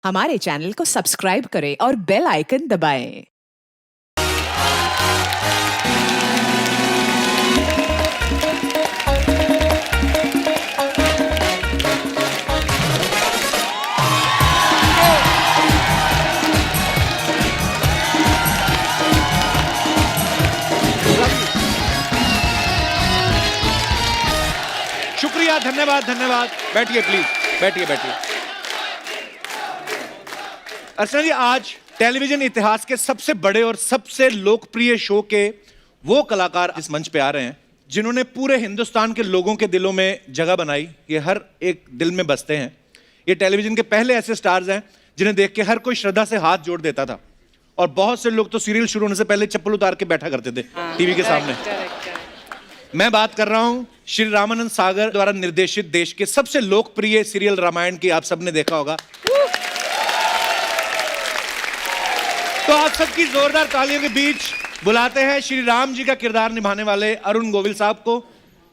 हमारे चैनल को सब्सक्राइब करें और बेल आइकन दबाएं। शुक्रिया, धन्यवाद धन्यवाद। बैठिए प्लीज, बैठिए बैठिए। अर्चना जी, आज टेलीविजन इतिहास के सबसे बड़े और सबसे लोकप्रिय शो के वो कलाकार इस मंच पे आ रहे हैं जिन्होंने पूरे हिंदुस्तान के लोगों के दिलों में जगह बनाई। ये हर एक दिल में बसते हैं। ये टेलीविजन के पहले ऐसे स्टार्स हैं जिन्हें देख के हर कोई श्रद्धा से हाथ जोड़ देता था, और बहुत से लोग तो सीरियल शुरू होने से पहले चप्पल उतार के बैठा करते थे टीवी के सामने। मैं बात कर रहा हूं श्री रामानंद सागर द्वारा निर्देशित देश के सबसे लोकप्रिय सीरियल रामायण की। आप सबने देखा होगा, तो आप सबकी जोरदार तालियों के बीच बुलाते हैं श्री राम जी का किरदार निभाने वाले अरुण गोविल साहब को,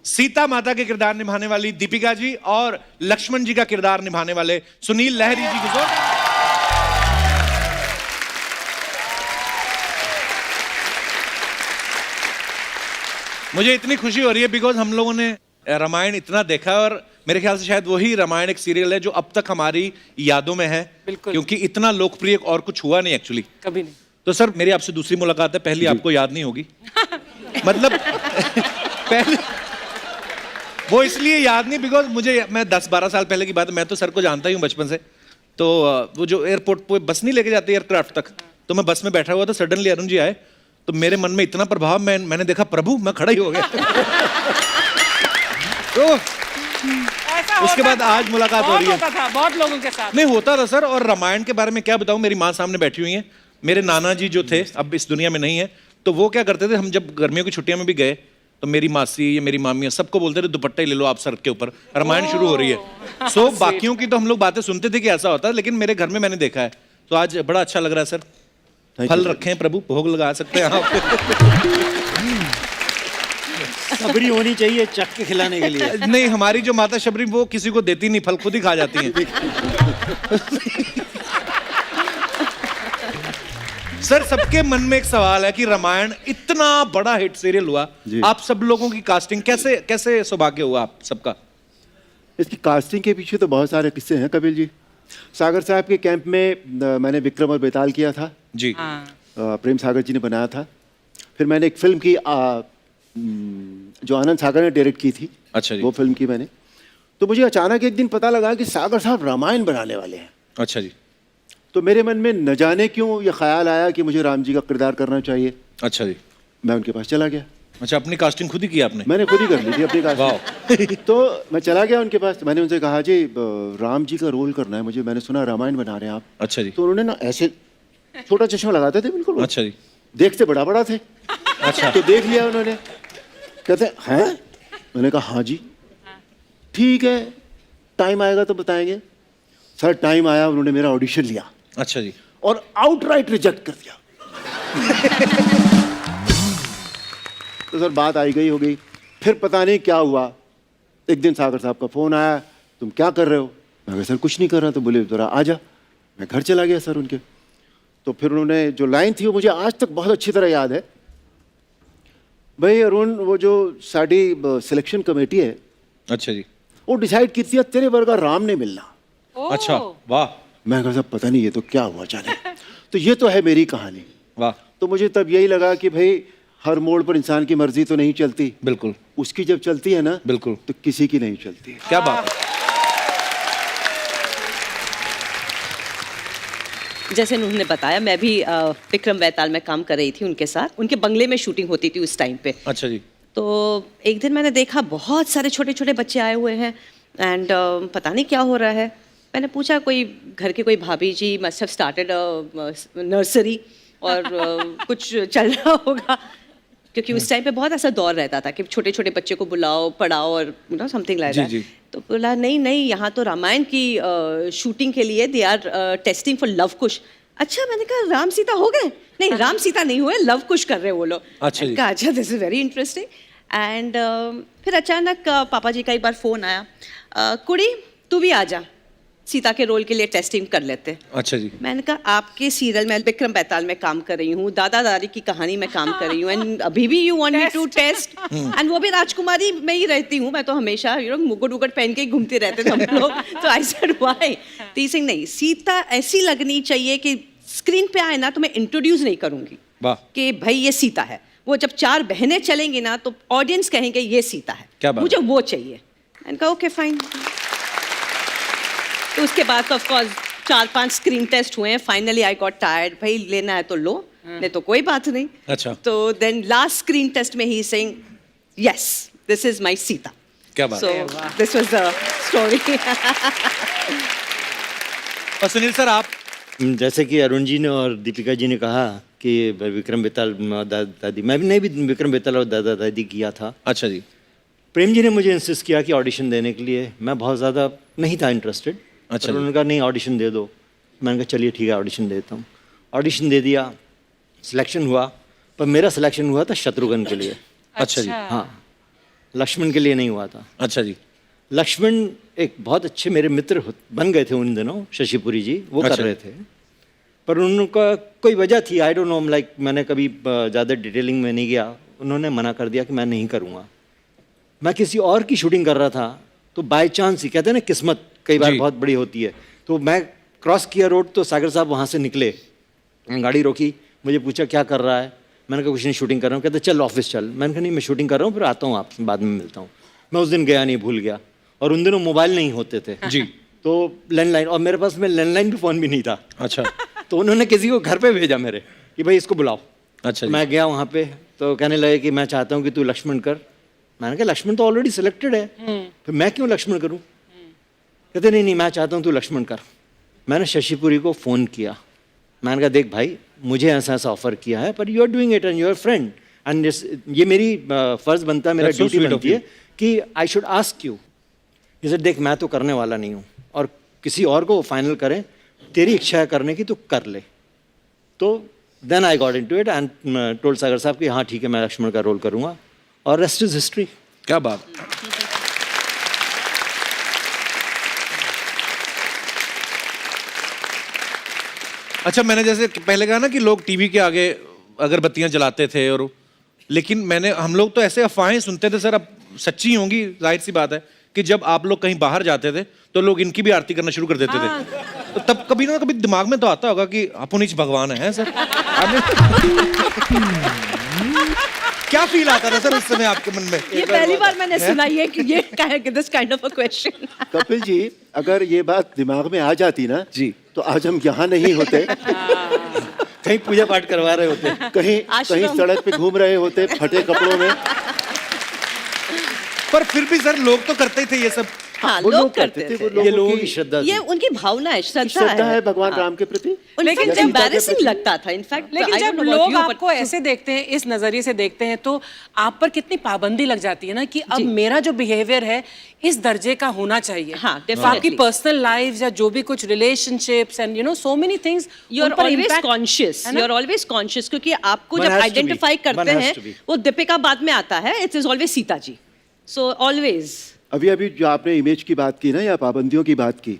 सीता माता के किरदार निभाने वाली दीपिका जी, और लक्ष्मण जी का किरदार निभाने वाले सुनील लहरी जी को। मुझे इतनी खुशी हो रही है बिकॉज हम लोगों ने रामायण इतना देखा है, और मेरे ख्याल से शायद वही रामायण एक सीरियल है जो अब तक हमारी यादों में है, क्योंकि इतना लोकप्रिय और कुछ हुआ नहीं एक्चुअली, कभी नहीं। तो सर, मेरी आपसे दूसरी मुलाकात है, पहली आपको याद नहीं होगी। मतलब पहले वो इसलिए याद नहीं बिकॉज मैं 10-12 साल पहले की बात है, मैं तो सर को जानता ही हूँ बचपन से। तो वो जो एयरपोर्ट पे बस नहीं लेके जाती एयरक्राफ्ट तक, तो मैं बस में बैठा हुआ था, सडनली अरुण जी आए, तो मेरे मन में इतना प्रभाव, मैंने देखा प्रभु, मैं खड़ा ही हो गया। तो उसके बाद आज मुलाकात हो रही है। बहुत लोगों के साथ नहीं होता था सर। और रामायण के बारे में क्या बताऊं, मेरी माँ सामने बैठी हुई है। मेरे नाना जी जो थे अब इस दुनिया में नहीं है, तो वो क्या करते थे, हम जब गर्मियों की छुट्टियों में भी गए तो मेरी मासी या मेरी मामी सबको बोलते थे दुपट्टा ही ले लो आप सर के ऊपर, रामायण शुरू हो रही है। सो बाकियों की तो हम लोग बातें सुनते थे कि ऐसा होता है, लेकिन मेरे घर में मैंने देखा है। तो आज बड़ा अच्छा लग रहा है सर। फल रखें प्रभु, भोग लगा सकते हैं आप। शबरी होनी चाहिए चख के खिलाने के लिए। नहीं, हमारी जो माता शबरी वो किसी को देती नहीं, फल खुद ही खा जाती हैं। सर, सबके मन में एक सवाल है कि रामायण इतना बड़ा हिट सीरियल हुआ, आप सब लोगों की कास्टिंग कैसे सौभाग्य हुआ आप सबका? इसकी कास्टिंग के पीछे तो बहुत सारे किस्से हैं कपिल जी। सागर साहब के कैंप में मैंने विक्रम और बेताल किया था जी। प्रेम सागर जी ने बनाया था। फिर मैंने एक फिल्म की जो आनंद सागर ने डायरेक्ट की थी, अच्छा जी। वो फिल्म की मैंने। तो मुझे अचानक एक दिन पता लगा कि सागर साहब रामायण बनाने वाले हैं। अच्छा जी। तो मेरे मन में न जाने क्यों ये ख्याल आया कि मुझे राम जी का किरदार करना चाहिए। अच्छा जी। मैं उनके पास चला गया। अच्छा, अपनी कास्टिंग खुद ही की आपने? मैंने खुद ही कर ली थी अपनी कास्टिंग। तो मैं चला गया उनके पास, मैंने उनसे कहा जी राम जी का रोल करना है मुझे, मैंने सुना रामायण बना रहे हैं आप। अच्छा जी। तो उन्होंने ना ऐसे छोटा चश्मा लगाते थे बिल्कुल। अच्छा जी। देखते बड़ा बड़ा थे। अच्छा। तो देख लिया उन्होंने, कहते हैं, मैंने कहा हाँ जी ठीक है, टाइम आएगा तो बताएंगे। सर टाइम आया, उन्होंने मेरा ऑडिशन लिया। अच्छा जी। और आउटराइट रिजेक्ट कर दिया। तो सर बात आई गई हो गई। फिर पता नहीं क्या हुआ, एक दिन सागर साहब का फोन आया, तुम क्या कर रहे हो? मैं कहा सर कुछ नहीं कर रहा। तो बोले जरा आ जा। मैं घर चला गया सर उनके। तो फिर उन्होंने जो लाइन थी वो मुझे आज तक बहुत अच्छी तरह याद है। भाई अरुण, वो जो साड़ी सिलेक्शन कमेटी है, अच्छा जी, वो डिसाइड की थी तेरे वर्गा राम नहीं मिलना। अच्छा, वाह। मैं कहा पता नहीं ये तो क्या हुआ जाने। तो ये तो है मेरी कहानी। वाह। तो मुझे तब यही लगा कि भाई हर मोड़ पर इंसान की मर्जी तो नहीं चलती, बिल्कुल, उसकी जब चलती है ना, बिल्कुल, तो किसी की नहीं चलती। क्या बात है। जैसे उन्होंने बताया, मैं भी विक्रम बेताल में काम कर रही थी उनके साथ। उनके बंगले में शूटिंग होती थी उस टाइम पे। अच्छा जी। तो एक दिन मैंने देखा बहुत सारे छोटे छोटे बच्चे आए हुए हैं, एंड पता नहीं क्या हो रहा है। मैंने पूछा, कोई घर के कोई भाभी जी मस्ट हैव स्टार्टेड नर्सरी और कुछ चल रहा होगा, क्योंकि उस टाइम पे बहुत ऐसा दौर रहता था कि छोटे छोटे बच्चे को बुलाओ, पढ़ाओ और समथिंग लाइक दैट। तो बोला नहीं, यहाँ तो रामायण की शूटिंग के लिए they are testing for Luv Kush. अच्छा, मैंने कहा राम सीता हो गए? नहीं, राम सीता नहीं हुए, लव कुश कर रहे वो लोग। अच्छा, this is very interesting. And फिर अचानक पापा जी का एक बार फोन आया, कुड़ी तू भी आ जा, सीता के रोल के लिए टेस्टिंग कर लेते। अच्छा जी। मैंने कहा आपके सीरियल में विक्रम बेताल में काम कर रही हूँ, दादा दादी की कहानी में काम कर रही हूँ, एंड अभी भी you want me to test, and वो भी राजकुमारी में ही रहती हूँ मैं तो हमेशा, यू नो, मुकुट उकुट पहन के ही घूमते रहते थे हम लोग। तो आई सेड व्हाई, तो ही सिंह नहीं, सीता ऐसी लगनी चाहिए कि स्क्रीन पे आए ना तो मैं इंट्रोड्यूस नहीं करूंगी वाह। कि भाई ये सीता है, वो जब 4 बहनें चलेंगी ना तो ऑडियंस कहेंगे ये सीता है, क्या बात मुझे वो चाहिए। मैंने कहा ओके फाइन। तो उसके बाद तो ऑफ कोर्स 4-5 स्क्रीन टेस्ट हुए हैं, फाइनली आई गॉट टायर्ड, भाई लेना है तो लो, नहीं तो कोई बात नहीं। अच्छा। तो देन लास्ट स्क्रीन टेस्ट में he saying yes this is my Sita. क्या बात so this was the story. और सुनील सर आप? जैसे कि अरुण जी ने और दीपिका जी ने कहा कि विक्रम बेताल दादी, मैंने भी विक्रम बेताल और दादा दादी किया था। अच्छा जी। प्रेम जी ने मुझे इंसिस्ट किया कि ऑडिशन देने के लिए, मैं बहुत ज़्यादा नहीं था इंटरेस्टेड। अच्छा तो उन्होंने कहा नहीं ऑडिशन दे दो, मैंने कहा चलिए ठीक है ऑडिशन देता हूँ। ऑडिशन दे दिया, सिलेक्शन हुआ, पर मेरा सिलेक्शन हुआ था शत्रुघ्न के लिए। अच्छा जी। हाँ, लक्ष्मण के लिए नहीं हुआ था। अच्छा जी। लक्ष्मण एक बहुत अच्छे मेरे मित्र बन गए थे उन दिनों, शशिपुरी जी, वो अच्छा। कर रहे थे, पर उनका कोई वजह थी, आई डोंट नो, लाइक मैंने कभी ज़्यादा डिटेलिंग में नहीं गया, उन्होंने मना कर दिया कि मैं नहीं करूँगा। मैं किसी और की शूटिंग कर रहा था, तो बाय चांस ही, कहते हैं ना किस्मत कई बार जी। बहुत बड़ी होती है, तो मैं क्रॉस किया रोड, तो सागर साहब वहाँ से निकले, गाड़ी रोकी, मुझे पूछा क्या कर रहा है, मैंने कहा कुछ नहीं शूटिंग कर रहा हूँ। कहते चल ऑफिस चल, मैंने कहा नहीं मैं शूटिंग कर रहा हूँ, फिर आता हूँ आपसे बाद में मिलता हूँ। मैं उस दिन गया नहीं, भूल गया, और उन दिनों मोबाइल नहीं होते थे जी। तो लैंडलाइन, और मेरे पास में लैंडलाइन भी फ़ोन भी नहीं था। अच्छा। तो उन्होंने किसी को घर पे भेजा मेरे कि भाई इसको बुलाओ। अच्छा मैं गया वहाँ पे, तो कहने लगे कि मैं चाहता हूँ कि तू लक्ष्मण कर। मैंने कहा लक्ष्मण तो ऑलरेडी सिलेक्टेड है, फिर मैं क्यों लक्ष्मण करूँ? कहते नहीं नहीं मैं चाहता हूँ तू लक्ष्मण कर। मैंने शशिपुरी को फ़ोन किया, मैंने कहा देख भाई मुझे ऐसा ऐसा ऑफर किया है, पर you are doing it and you are friend, and ये मेरी फ़र्ज़ बनता है, मेरा That's so duty sweet of बनती है you. कि आई शुड आस्क यू। जैसे देख मैं तो करने वाला नहीं हूँ, और किसी और को फाइनल करें, तेरी इच्छा है करने की तो कर ले। तो then I got into it and told Sagar Sahab कि हाँ ठीक है मैं लक्ष्मण का रोल करूँगा, और रेस्ट इज हिस्ट्री। क्या बात। अच्छा, मैंने जैसे पहले कहा ना कि लोग टीवी के आगे अगरबत्तियां जलाते थे, और लेकिन हम लोग तो ऐसे अफवाहें सुनते थे सर, अब सच्ची होंगी जाहिर सी बात है कि जब आप लोग कहीं बाहर जाते थे तो लोग इनकी भी आरती करना शुरू कर देते थे। तो तब कभी ना कभी दिमाग में तो आता होगा कि अपुनीच भगवान है सर। क्या फील आता था सर उस समय आपके मन में? ये पहली बार मैंने सुना ये कि ये this kind of a question. Kapil ji, अगर ये बात दिमाग में आ जाती ना जी, तो आज हम यहाँ नहीं होते, कहीं पूजा पाठ करवा रहे होते, कहीं आश्रम। कहीं सड़क पे घूम रहे होते फटे कपड़ों में। पर फिर भी सर लोग तो करते ही थे ये सब। हाँ, वो लोग करते थे, थे। वो ये लोगों लोगों की की श्रद्धा ये थी। उनकी भावना है, श्रद्धा है भगवान राम के प्रति। लेकिन या जब सीता के एम्बैरेसिंग प्रति। लगता था, इनफैक्ट लेकिन जब लोग आपको ऐसे देखते हैं, इस नजरिए से देखते हैं, तो आप पर कितनी पाबंदी लग जाती है ना कि अब मेरा जो बिहेवियर है इस दर्जे का होना चाहिए। हाँ, तो आपकी definitely. पर्सनल लाइफ या जो भी कुछ relationships and you know so many things, you are always conscious, you are always conscious, क्योंकि आपको One जब has to be. आइडेंटिफाई करते One has हैं to be. वो दीपिका बाद में आता है, it is always Sita ji. So always अभी अभी जो आपने इमेज की बात की ना या पाबंदियों की बात की,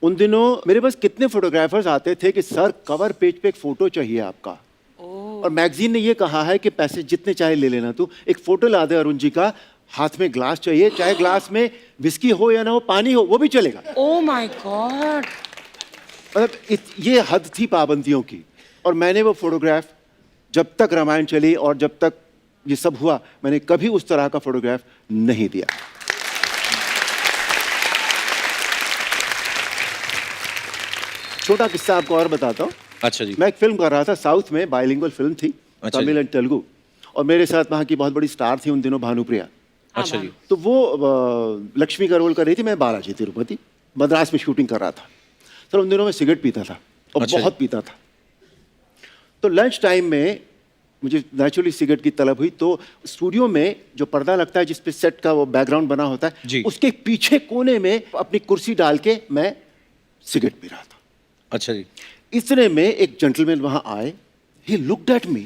उन दिनों मेरे पास कितने फोटोग्राफर्स आते थे कि सर कवर पेज पे एक फोटो चाहिए आपका, और मैगजीन ने ये कहा है कि पैसे जितने चाहे ले लेना, तू एक फोटो ला दे अरुण जी का, हाथ में ग्लास चाहिए, चाहे ग्लास में विस्की हो या ना हो, पानी हो वो भी चलेगा। Oh my God. मतलब ये हद थी पाबंदियों की। और मैंने वो फोटोग्राफ जब तक रामायण चली और जब तक ये सब हुआ, मैंने कभी उस तरह का फोटोग्राफ नहीं दिया। छोटा किस्सा आपको और बताता हूँ। अच्छा जी। मैं एक फिल्म कर रहा था साउथ में, बाइलिंगुअल फिल्म थी, अच्छा तमिल जी। एंड तेलुगु, और मेरे साथ वहाँ की बहुत बड़ी स्टार थी उन दिनों, भानुप्रिया। अच्छा जी। तो वो लक्ष्मी का रोल कर रही थी, मैं बालाजी तिरुपति मद्रास में शूटिंग कर रहा था। सर उन दिनों मैं सिगरेट पीता था, और अच्छा बहुत पीता था। तो लंच टाइम में मुझे नेचुरली सिगरेट की तलब हुई, तो स्टूडियो में जो पर्दा लगता है जिसपे सेट का वो बैकग्राउंड बना होता जी। है, उसके पीछे कोने में अपनी कुर्सी डाल के मैं सिगरेट पी रहा था। अच्छा जी। इतने में एक जेंटलमैन वहां आए, he looked at me,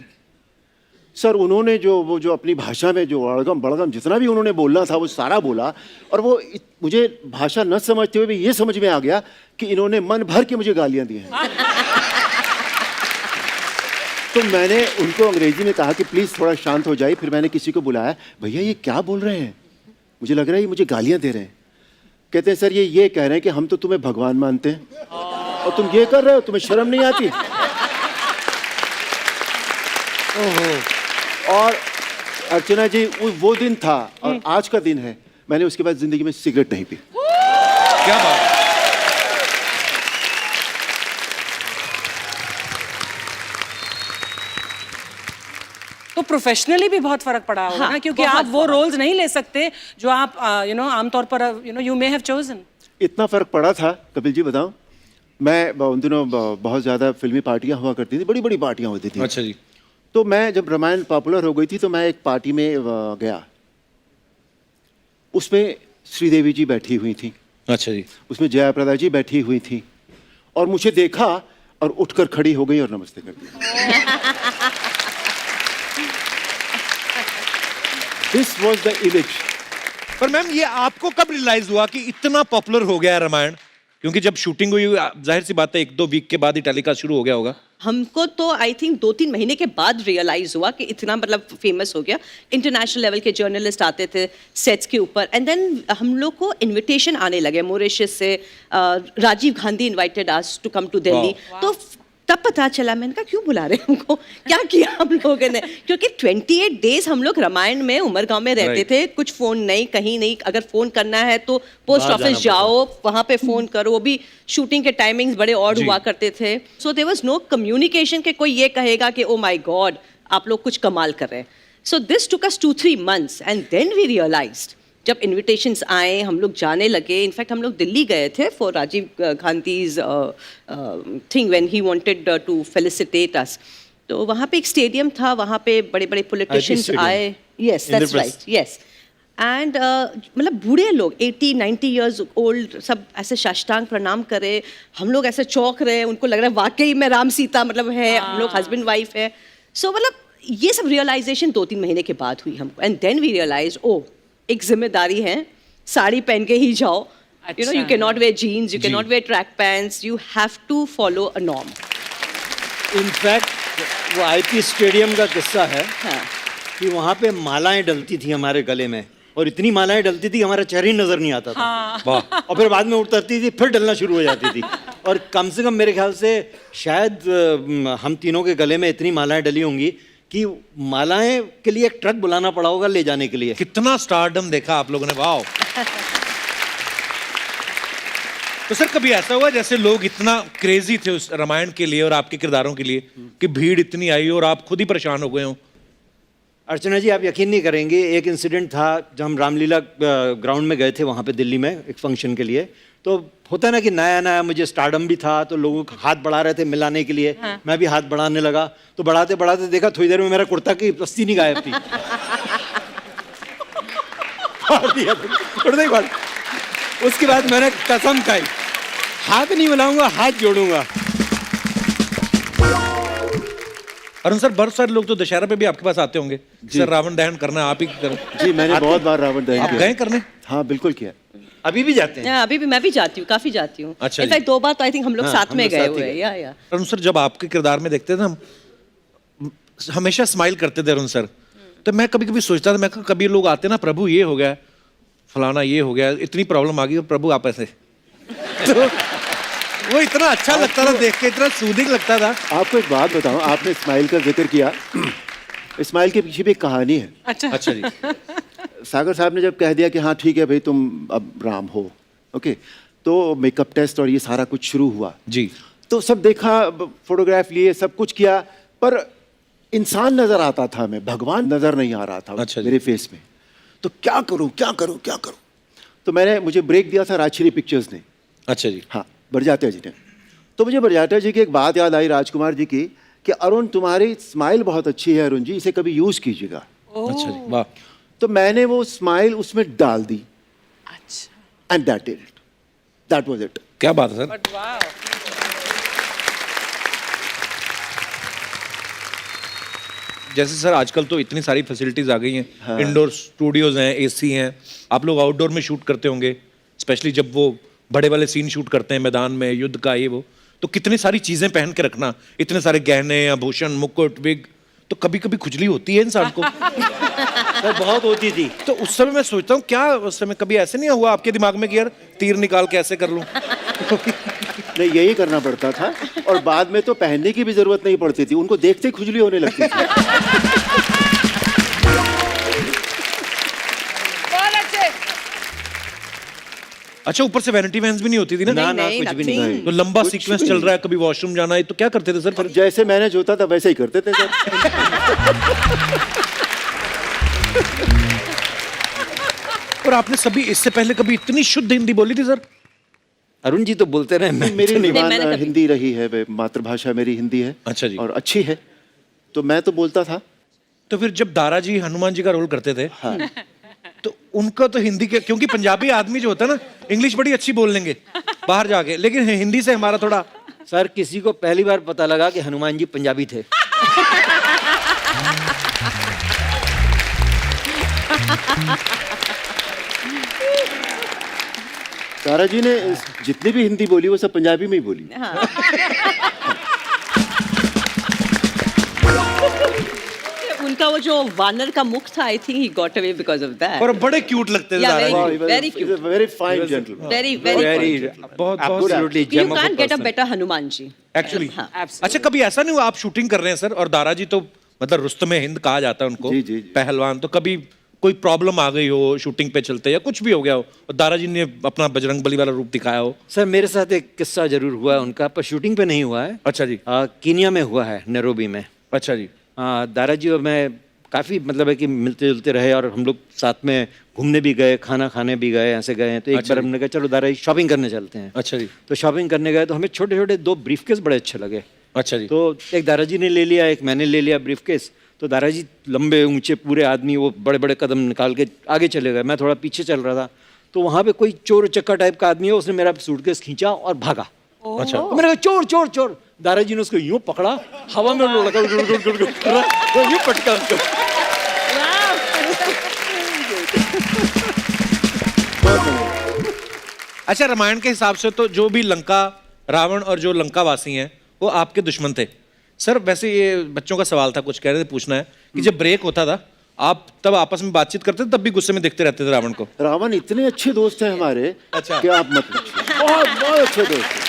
sir उन्होंने जो अपनी भाषा में जो अड़गम बड़गम जितना भी उन्होंने बोलना था वो सारा बोला, और वो मुझे भाषा न समझते हुए भी ये समझ में आ गया कि इन्होंने मन भर के मुझे गालियां दी हैं। तो मैंने उनको अंग्रेजी में कहा कि प्लीज़ थोड़ा शांत हो जाइए। फिर मैंने किसी को बुलाया, भैया ये क्या बोल रहे हैं, मुझे लग रहा है ये मुझे गालियां दे रहे हैं। कहते हैं सर ये कह रहे हैं कि हम तो तुम्हें भगवान मानते हैं और तुम ये कर रहे हो, तुम्हें शर्म नहीं आती। और अर्चना जी वो दिन था और आज का दिन है, मैंने उसके बाद जिंदगी में सिगरेट नहीं पी। क्या बात है। तो प्रोफेशनली भी बहुत फर्क पड़ा होगा हाँ, ना, क्योंकि बहुत आप वो रोल्स नहीं ले सकते जो आप आमतौर पर यू मे हैव चोजन। इतना फर्क पड़ा था कपिल जी बताऊं, मैं उन दिनों बहुत ज़्यादा फिल्मी पार्टियां हुआ करती थी, बड़ी बड़ी पार्टियां होती थी। अच्छा जी। तो मैं जब रामायण पॉपुलर हो गई थी तो मैं एक पार्टी में गया, उसमें श्रीदेवी जी बैठी हुई थी, अच्छा जी। उसमें जयाप्रदा जी बैठी हुई थी, और मुझे देखा और उठकर खड़ी हो गई और नमस्ते कर दिया। This was the image. पर मैम ये आपको कब रियलाइज हुआ कि इतना पॉपुलर हो गया है रामायण? क्योंकि जब शूटिंग हुई जाहिर सी बात है 1-2 वीक के बाद ही टेलीकास्ट शुरू हो गया होगा। हमको तो आई थिंक 2-3 महीने के बाद रियलाइज हुआ कि इतना मतलब फेमस हो गया। इंटरनेशनल लेवल के जर्नलिस्ट आते थे सेट्स के ऊपर, एंड देन हम लोग को इनविटेशन आने लगे मॉरिशस से। Rajiv Gandhi invited us to come to Delhi. तो तब पता चला, मैंने कहा क्यों बुला रहे हैं हमको, क्या किया हम लोगों ने, क्योंकि 28 डेज हम लोग रामायण में उमरगांव में रहते थे, कुछ फोन नहीं, कहीं नहीं। अगर फोन करना है तो पोस्ट ऑफिस जाओ, वहां पे फोन करो, वो भी शूटिंग के टाइमिंग्स बड़े ऑड हुआ करते थे। So there was no communication कि कोई ये कहेगा कि ओ माय गॉड आप लोग कुछ कमाल कर रहे हैं। So this took us 2-3 months and then we realised, जब इनविटेशंस आए हम लोग जाने लगे। इनफैक्ट हम लोग दिल्ली गए थे for Rajiv Gandhi's thing when he wanted to felicitate us. तो वहाँ पे एक स्टेडियम था, वहाँ पे बड़े बड़े पॉलिटिशियंस आए। Yes that's right, yes. And मतलब बूढ़े लोग 80-90 ईयर्स ओल्ड सब ऐसे साष्टांग प्रणाम करे, हम लोग ऐसे चौंक रहे हैं, उनको लग रहा है वाकई में राम सीता मतलब है, हम लोग हस्बैंड वाइफ है। सो मतलब ये सब रियलाइजेशन 2-3 महीने के बाद हुई हमको, and then we realise oh एक जिम्मेदारी है, साड़ी पहन के ही जाओ, you know, you can not wear jeans, you can not wear track pants, you have to follow a norm. In fact वो आईपी स्टेडियम का किस्सा है हाँ। कि वहाँ पे मालाएं डलती थी हमारे गले में, और इतनी मालाएं डलती थी हमारा चेहरा ही नजर नहीं आता था। वाह। और फिर बाद में उतरती थी, फिर डलना शुरू हो जाती थी। और कम से कम मेरे ख्याल से शायद हम तीनों के गले में इतनी मालाएं डली होंगी कि मालाएं के लिए एक ट्रक बुलाना पड़ा होगा ले जाने के लिए। कितना स्टारडम देखा आप लोगों ने, वाह। तो सर कभी ऐसा हुआ जैसे लोग इतना क्रेजी थे उस रामायण के लिए और आपके किरदारों के लिए कि भीड़ इतनी आई और आप खुद ही परेशान हो गए हो? अर्चना जी आप यकीन नहीं करेंगे, एक इंसिडेंट था जब हम रामलीला ग्राउंड में गए थे वहाँ पे दिल्ली में एक फंक्शन के लिए। तो होता ना कि नया नया मुझे स्टारडम भी था, तो लोग हाथ बढ़ा रहे थे मिलाने के लिए। हाँ। मैं भी हाथ बढ़ाने लगा, तो बढ़ाते बढ़ाते देखा थोड़ी देर में मेरा कुर्ता की रस्सी नहीं गायब थी। फाड़ दिया कुर्ता ही फाड़। उसके बाद मैंने कसम खाई, हाथ नहीं मिलाऊंगा, हाथ जोड़ूंगा। अरुण सर बहुत सारे लोग तो दशहरा पे भी आपके पास आते होंगे, सर रावण दहन करना आप ही कर। जी मैंने बहुत बार रावण दहन आप किया। गए करने? हाँ बिल्कुल किया। अभी भी जाते हैं? अभी भी मैं भी जाती हूँ, काफी जाती हूँ। अच्छा इनफैक्ट 2 बार तो आई थिंक हम लोग हाँ, साथ हम में लोग गए साथ ही हुए गए। हैं। या अरुण सर जब आपके किरदार में देखते थे हम हमेशा स्माइल करते थे अरुण सर। तो मैं कभी कभी सोचता था, मैं कभी लोग आते ना, प्रभु ये हो गया, फलाना ये हो गया, इतनी प्रॉब्लम आ गई, प्रभु आप ऐसे। तो वो इतना अच्छा लगता था देख के, इतना सूदिंग लगता था। आपको एक बात बताऊं, आपने स्माइल का जिक्र किया, स्माइल के पीछे भी एक कहानी है। अच्छा जी। सागर साहब ने जब कह दिया कि हाँ ठीक है भाई तुम अब राम हो, ओके, तो मेकअप टेस्ट और ये सारा कुछ शुरू हुआ जी। तो सब देखा, फोटोग्राफ लिए, सब कुछ किया, पर इंसान नजर आता था, मैं भगवान नजर नहीं आ रहा था। अच्छा मेरे फेस में। तो क्या करूं क्या करूं क्या करूं, तो मुझे ब्रेक दिया था राजश्री पिक्चर्स ने। अच्छा जी। हाँ, बरजात्या जी ने। तो मुझे बरजात्या जी की एक बात याद आई, राजकुमार जी की, कि अरुण तुम्हारी स्माइल बहुत अच्छी है अरुण जी, इसे कभी यूज कीजिएगा। अच्छा जी, वाह। तो मैंने वो स्माइल उसमें डाल दी। अच्छा। And that it, that was it. क्या बात है सर। जैसे सर आजकल तो इतनी सारी फैसिलिटीज आ गई हैं, इंडोर स्टूडियोज हैं, एसी हैं, आप लोग आउटडोर में शूट करते होंगे, स्पेशली जब वो बड़े वाले सीन शूट करते हैं मैदान में, युद्ध का ये वो, तो कितनी सारी चीजें पहन के रखना, इतने सारे गहने, आभूषण, मुकुट, विग, तो कभी कभी खुजली होती है इंसान को। सर बहुत होती थी। तो उस समय मैं सोचता हूँ क्या उस समय कभी ऐसे नहीं हुआ आपके दिमाग में कि यार तीर निकाल के ऐसे कर लूं? नहीं, यही करना पड़ता था और बाद में तो पहनने की भी जरूरत नहीं पड़ती थी, उनको देखते ही खुजली होने लगती थी। अच्छा, ऊपर से वैनिटी वैन्स भी नहीं होती थी ना? ना नहीं, कुछ भी nothing. नहीं। तो लंबा कुछ सीक्वेंस भी चल नहीं। रहा है, कभी वॉशरूम जाना है, तो क्या करते थे सर और फिर? जैसे मैनेज होता था वैसे ही करते थे सर। और आपने सभी इससे पहले कभी इतनी शुद्ध हिंदी बोली थी सर? अरुण जी तो बोलते रहे, मैं मेरी मैंने निवान कभी- हिंदी रही है, मातृभाषा मेरी हिंदी है। अच्छा जी। और अच्छी है, तो मैं तो बोलता था। तो फिर जब दारा जी हनुमान जी का रोल करते थे, तो उनका तो हिंदी के, क्योंकि पंजाबी आदमी जो होता है ना, इंग्लिश बड़ी अच्छी बोल लेंगे बाहर जाके, लेकिन हिंदी से हमारा थोड़ा। सर किसी को पहली बार पता लगा कि हनुमान जी पंजाबी थे। तारा जी ने जितनी भी हिंदी बोली वो सब पंजाबी में ही बोली। उनका वो जो वानर का मुख था, I think he got away because of that. और बड़े क्यूट लगते थे Yeah, Dara very ji. Very cute. Very fine gentleman. Very very very बहुत absolutely you can get a better Hanuman ji. Actually. हाँ. अच्छा, कभी ऐसा नहीं हुआ आप शूटिंग कर रहे हैं सर, और दारा जी तो मतलब रुस्तम हिंद कहा जाता है उनको, जी, जी, जी। पहलवान, तो कभी कोई प्रॉब्लम आ गई हो शूटिंग पे चलते, या कुछ भी हो गया हो और दारा जी ने अपना बजरंग बली वाला रूप दिखाया हो? सर मेरे साथ एक किस्सा जरूर हुआ है उनका, पर शूटिंग पे नहीं हुआ है। अच्छा जी। कीनिया में हुआ है, नैरोबी में। अच्छा जी। दारा जी और मैं काफ़ी मतलब है कि मिलते जुलते रहे, और हम लोग साथ में घूमने भी गए, खाना खाने भी गए, ऐसे गए हैं। तो एक अच्छा बार जी। हमने कहा चलो दारा जी शॉपिंग करने चलते हैं। अच्छा जी। तो शॉपिंग करने गए तो हमें छोटे छोटे 2 ब्रीफकेस बड़े अच्छे लगे। अच्छा जी। तो एक दारा जी ने ले लिया, एक मैंने ले लिया ब्रीफकेस। तो दारा जी लंबे ऊंचे पूरे आदमी, वो बड़े बड़े कदम निकाल के आगे चले गए, मैं थोड़ा पीछे चल रहा था। तो वहाँ पे कोई चोर चक्का टाइप का आदमी है, उसने मेरा सूटकेस खींचा और भागा। अच्छा। तो मैंने कहा चोर चोर चोर। दारा जी ने उसको यूं पकड़ा, हवा में लगा, यूं पटका उसको। अच्छा, रामायण के हिसाब से तो जो भी लंका, रावण और जो लंका वासी हैं वो आपके दुश्मन थे सर। वैसे ये बच्चों का सवाल था, कुछ कह रहे थे, पूछना है कि जब ब्रेक होता था आप तब आपस में बातचीत करते थे, तब भी गुस्से में देखते रहते थे रावण को? रावण इतने अच्छे दोस्त हैं हमारे, अच्छा। कि आप मत पूछिए, बहुत बहुत अच्छे दोस्त हैं।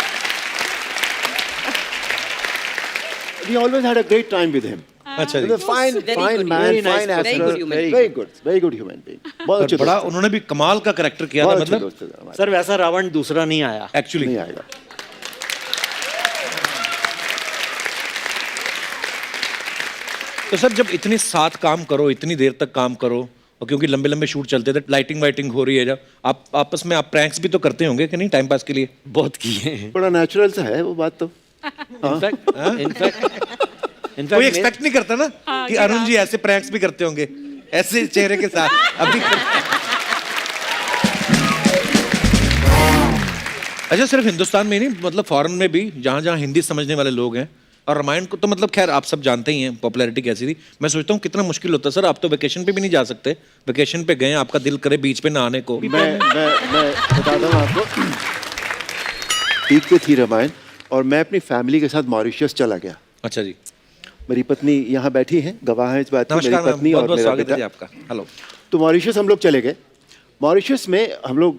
We always had a great time with him. अच्छा जी। He's a fine, Very fine good, man, very nice, fine very actor, good human being. very good human being. बहुत और अच्छे बड़ा दोस्त हैं, उन्होंने भी कमाल का कैरेक्टर किया था, बहुत अच्छे मतलब दोस्त हैं हमारे। सर वैसा रावण दूसरा नहीं आया एक्चुअली। नहीं आएगा। तो सर जब इतने साथ काम करो, इतनी देर तक काम करो, और क्योंकि लंबे लंबे शूट चलते थे, लाइटिंग वाइटिंग हो रही है, जब आप आपस में आप प्रैंक्स भी तो करते होंगे कि नहीं, टाइम पास के लिए? बहुत किए हैं। बड़ा नेचुरल सा है वो बात तो। कोई एक्सपेक्ट नहीं करता ना कि अरुण जी ऐसे प्रैंक्स भी करते होंगे ऐसे चेहरे के साथ अभी। अच्छा, सिर्फ हिंदुस्तान में ही नहीं, मतलब फॉरेन में भी जहाँ जहाँ हिंदी समझने वाले लोग हैं, और रामायण को तो मतलब खैर आप सब जानते ही हैं पॉपुलैरिटी कैसी थी। मैं सोचता हूँ कितना मुश्किल होता है सर, आप तो वेकेशन पे भी नहीं जा सकते, वेकेशन पे गए आपका दिल करे बीच पे नहाने को। मैं बताता हूँ आपको, पीक पे थी रामायण और मैं अपनी फैमिली के साथ मॉरिशस चला गया। अच्छा जी। मेरी पत्नी यहाँ बैठी हैं, गवाह हैं इस बात की, मेरी नमस्कार मैम, पत्नी बहुत और बहुत मेरा स्वागत है जी बेटा। आपका। हेलो। तो मॉरिशस हम लोग चले गए। मॉरिशस में हम लोग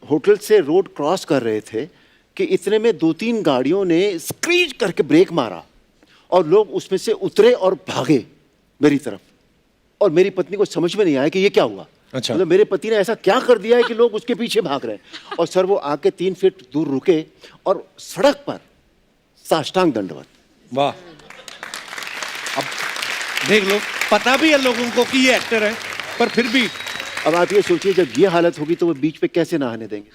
होटल से रोड क्रॉस कर रहे थे कि इतने में 2-3 गाड़ियों ने स्क्रीच करके ब्रेक मारा और लोग उसमें से उतरे और भागे मेरी तरफ, और मेरी पत्नी को समझ में नहीं आया कि ये क्या हुआ। अच्छा। मतलब मेरे पति ने ऐसा क्या कर दिया है कि लोग उसके पीछे भाग रहे हैं। और सर वो आके 3 फीट दूर रुके और सड़क पर साष्टांग दंडवत। वाह। अब देख लो, पता भी है लोगों को कि ये एक्टर है, पर फिर भी। अब आप ये सोचिए जब ये हालत होगी तो वो बीच पे कैसे नहाने देंगे।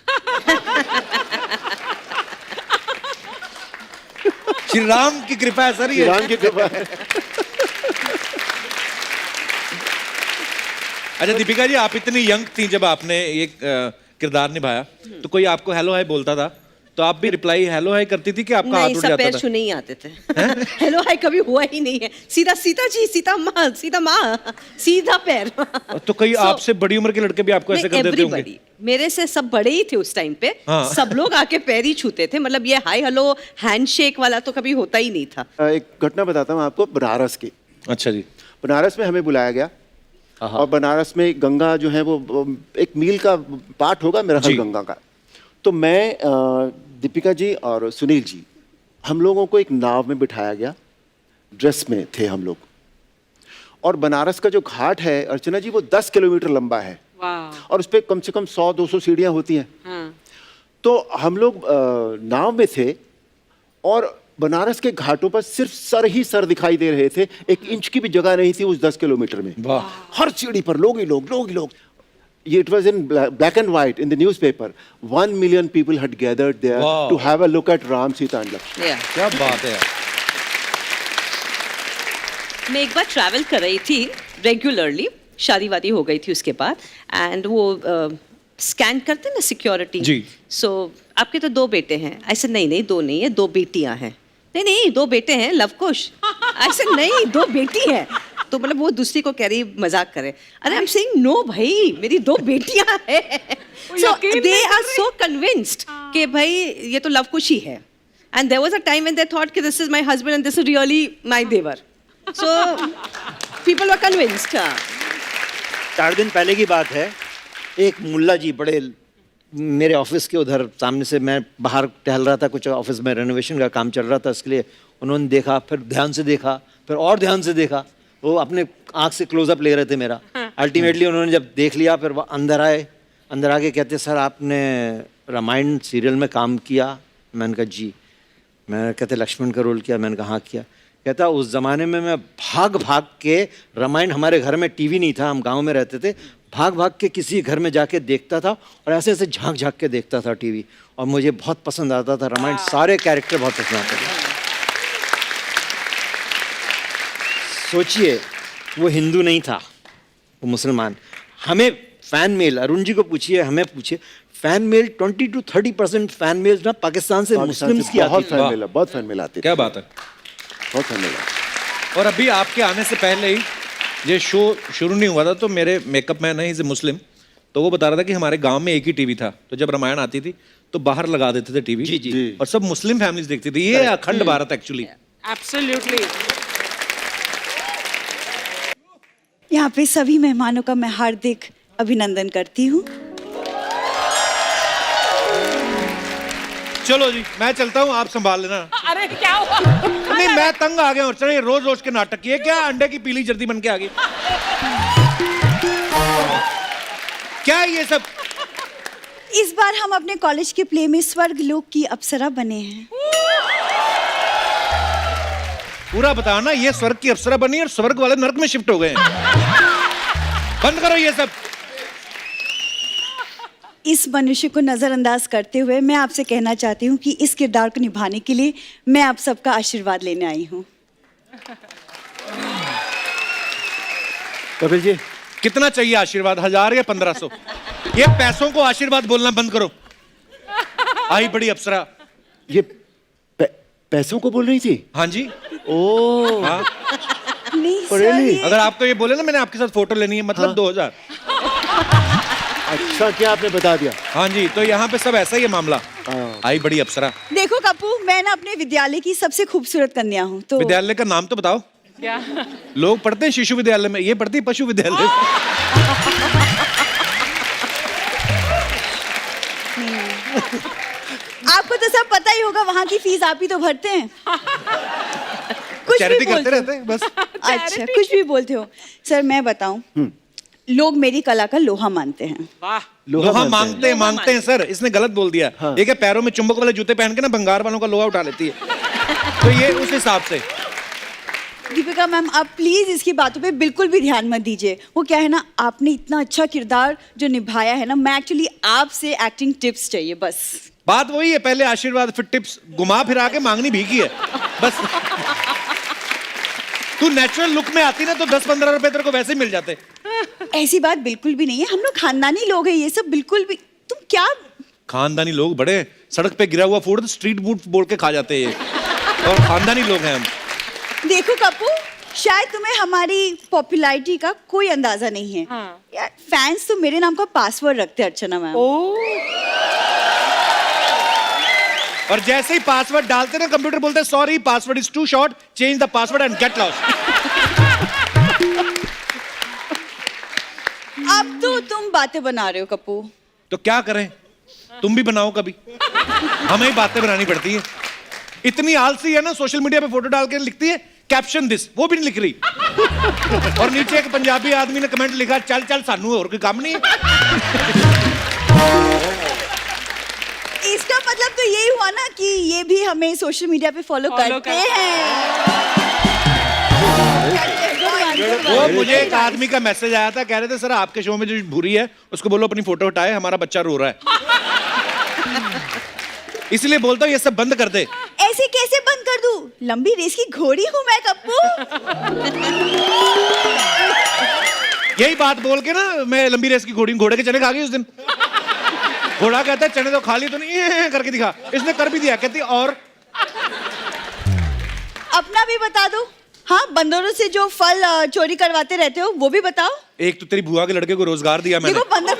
श्री राम की कृपा है सर ये। राम की कृपा है। अच्छा दीपिका जी, आप इतनी यंग थी जब आपने ये किरदार निभाया, तो कोई आपको हेलो हाय बोलता था तो आप भी रिप्लाई हेलो हाय करती थी कि आपका हाथ नहीं, उठ सब जाता पैर था? छूने ही आते थे। हेलो हाय कभी हुआ ही नहीं है, सीधा सीता जी, सीता माँ, सीधा पैर। तो कई So- आपसे बड़ी उम्र के लड़के भी आपको ऐसे कर देते होंगे? एवरीबॉडी, मेरे से सब बड़े ही थे उस टाइम पे। हाँ। सब लोग आके पैर ही छूते थे, मतलब ये हाय हेलो हैंडशेक वाला तो कभी होता ही नहीं था। एक घटना बताता हूँ आपको बनारस की। अच्छा जी। बनारस में हमें बुलाया गया और बनारस में गंगा जो है वो एक मील का पार्ट होगा मेरा ख्याल जी। गंगा का। तो मैं दीपिका जी और सुनील जी, हम लोगों को एक नाव में बिठाया गया, ड्रेस में थे हम लोग, और बनारस का जो घाट है अर्चना जी वो 10 किलोमीटर लंबा है वाह। और उस पर कम से कम 100-200 सीढ़ियाँ होती हैं। हाँ। तो हम लोग नाव में थे और बनारस के घाटों पर सिर्फ सर ही सर दिखाई दे रहे थे, 1 इंच की भी जगह नहीं थी उस 10 किलोमीटर में। वाह। हर सीढ़ी पर लोग ही लोग। ये it was in black and white in the newspaper. 1 million people had gathered there Wow. To have a look at Ram, Sita and Lakshman. Yeah. क्या बात है यार। मैं एक बार ट्रैवल कर रही थी रेगुलरली, शादी वादी हो गई थी उसके बाद, एंड वो स्कैन करते हैं ना सिक्योरिटी। जी। सो आपके तो 2 बेटे हैं। ऐसे नहीं 2 नहीं है, 2 बेटियां हैं। नहीं 2 बेटे हैं, लवकुश। ऐसे नहीं 2 बेटी हैं। तो मतलब वो दूसरी को कह रही मजाक करे, अरे आई एम सेइंग नो भाई, मेरी 2 बेटियां हैं। सो यकीन दे नहीं आर सो कन्विंस्ड कि भाई ये तो लवकुश ही है। And there was a time when they thought कि this is my husband and this is really my devar. So people were convinced. 4 दिन पहले की बात है, एक मुल्ला जी बड़े मेरे ऑफिस के उधर सामने से, मैं बाहर टहल रहा था, कुछ ऑफिस में रेनोवेशन का काम चल रहा था, इसके लिए उन्होंने देखा, फिर ध्यान से देखा, फिर और ध्यान से देखा, वो अपने आँख से क्लोजअप ले रहे थे मेरा। अल्टीमेटली उन्होंने जब देख लिया फिर वो अंदर आए, अंदर आके कहते सर आपने रामायण सीरियल में काम किया? मैंने कहा जी। मैं कहते लक्ष्मण का रोल किया? मैंने कहा हाँ किया। कहता उस ज़माने में मैं भाग भाग के रामायण, हमारे घर में टीवी नहीं था, हम गांव में रहते थे, भाग भाग के किसी घर में जाके देखता था और ऐसे ऐसे झांक झांक के देखता था टीवी, और मुझे बहुत पसंद आता था रामायण, सारे कैरेक्टर बहुत पसंद आते थे। सोचिए वो हिंदू नहीं था, वो मुसलमान। हमें फैन मेल, अरुण जी को पूछिए, हमें पूछिए, fan mail 20 to 30% fan mail ना पाकिस्तान से मुस्लिम्स की आती बहुत थी। फैन मिला, बहुत फैन मिला आती क्या बात है। बहुत फैन मिला। और अभी आपके आने से पहले ही ये शो शुरू नहीं हुआ था तो मेरे मेकअप मैन है इज मुस्लिम, तो वो बता रहा था कि हमारे गांव में एक ही टीवी था, तो जब रामायण आती थी तो बाहर लगा देते थे टीवी। जी। और सब मुस्लिम फैमिलीज देखती थी। ये अखंड भारत एक्चुअली। एब्सोल्युटली। यहाँ पे सभी मेहमानों का मैं हार्दिक अभिनंदन करती हूँ। चलो जी मैं चलता हूँ, आप संभाल लेना। अरे क्या हुआ? नहीं मैं तंग आ गया और चलिए रोज रोज के नाटक ये क्या अंडे की पीली जर्दी बन के आ गई। क्या है ये सब? इस बार हम अपने कॉलेज के प्ले में स्वर्ग लोक की अप्सरा बने हैं। पूरा बताओ ना, ये स्वर्ग की अप्सरा बनी और स्वर्ग वाले नर्क में शिफ्ट हो गए हैं। बंद करो ये सब। इस मनुष्य को नजरअंदाज करते हुए मैं आपसे कहना चाहती हूँ कि इस किरदार को निभाने के लिए मैं आप सबका आशीर्वाद लेने आई हूँ। कपिल जी, कितना चाहिए आशीर्वाद, 1000 या 1500? ये पैसों को आशीर्वाद बोलना बंद करो। आई बड़ी अप्सरा। ये पैसों को बोल रही थी? हाँ जी। ओ हाँ। नहीं सर, really? ये- अगर आप तो ये बोले ना मैंने आपके साथ फोटो लेनी है मतलब 2000। अच्छा क्या आपने बता दिया? हाँ जी, तो यहाँ पे सब ऐसा ही है मामला। आई बड़ी अप्सरा। देखो कप्पू, मैं ना अपने विद्यालय की सबसे खूबसूरत कन्या हूँ, तो विद्यालय का नाम तो बताओ। क्या? लोग पढ़ते हैं शिशु विद्यालय में, ये पढ़ती है पशु विद्यालय। आपको तो सब पता ही होगा, वहाँ की फीस आप ही तो भरते हैं। कुछ भी चैरिटी करते बोलते रहते हैं बस। हो। अच्छा, कुछ भी बोलते हो। सर मैं बताऊं, लोग मेरी कला का लोहा मानते हैं। वाह। लोहा मांगते हैं सर, इसने गलत बोल दिया। ये क्या पैरों में चुंबक वाले जूते पहन के ना बंगार वालों का लोहा उठा लेती है। तो ये उस हिसाब से। दीपिका मैम, आप प्लीज इसकी बातों पे बिल्कुल भी ध्यान मत दीजिए। वो क्या है ना, आपने इतना अच्छा किरदार जो निभाया है ना, मैं एक्चुअली आपसे एक्टिंग टिप्स चाहिए बस। बात वही है, पहले आशीर्वाद फिर टिप्स, घुमा फिरा के मांगनी भीगी है बस। तू नेचुरल लुक में आती ना तो 10-15 रुपए तेरे को वैसे ही मिल जाते। ऐसी बात बिल्कुल भी नहीं है, हम लोग खानदानी लोग हैं, ये सब बिल्कुल भी। तुम क्या खानदानी लोग बड़े, सड़क पे गिरा हुआ फूड स्ट्रीट फूड बोल के खा जाते हैं ये, और खानदानी लोग हैं हम। देखो कप्पू, शायद तुम्हें हमारी पॉपुलैरिटी का कोई अंदाजा नहीं है। यार फैंस तो मेरे नाम का पासवर्ड रखते हैं अर्चना मैम। और जैसे ही पासवर्ड डालते ना कंप्यूटर बोलते हैं sorry password is too short, change the password and get lost. अब तो तुम बातें बना रहे हो कप्पू। तो क्या करें, तुम भी बनाओ कभी, हमें ही बातें बनानी पड़ती है। इतनी आलसी है ना, सोशल मीडिया पे फोटो डाल के लिखती है कैप्शन दिस, वो भी नहीं लिख रही। और नीचे एक पंजाबी आदमी ने कमेंट लिखा चल चल सानू और कोई काम नहीं है। इसका मतलब तो यही हुआ ना कि ये भी हमें सोशल मीडिया पे फॉलो करते हैं। वो मुझे एक आदमी का मैसेज आया था, कह रहे थे सर आपके शो में जो भूरी है उसको बोलो अपनी फोटो हटाए, हमारा बच्चा रो रहा है। इसलिए बोलता हूँ ये सब बंद कर दे। ऐसे कैसे बंद कर दूं? लंबी रेस की घोड़ी हूं मैं कप्पू। यही बात बोल के ना मैं लंबी रेस की घोड़े के चने खा गई उस दिन। घोड़ा कहता है चने तो खा ली तो नहीं करके दिखा, इसने कर भी दिया। कहती और अपना भी बता दो। हाँ, बंदरों से जो फल चोरी करवाते रहते हो वो भी बताओ। एक तो तेरी बुआ के लड़के को रोजगार दिया मैंने। देखो बंदर,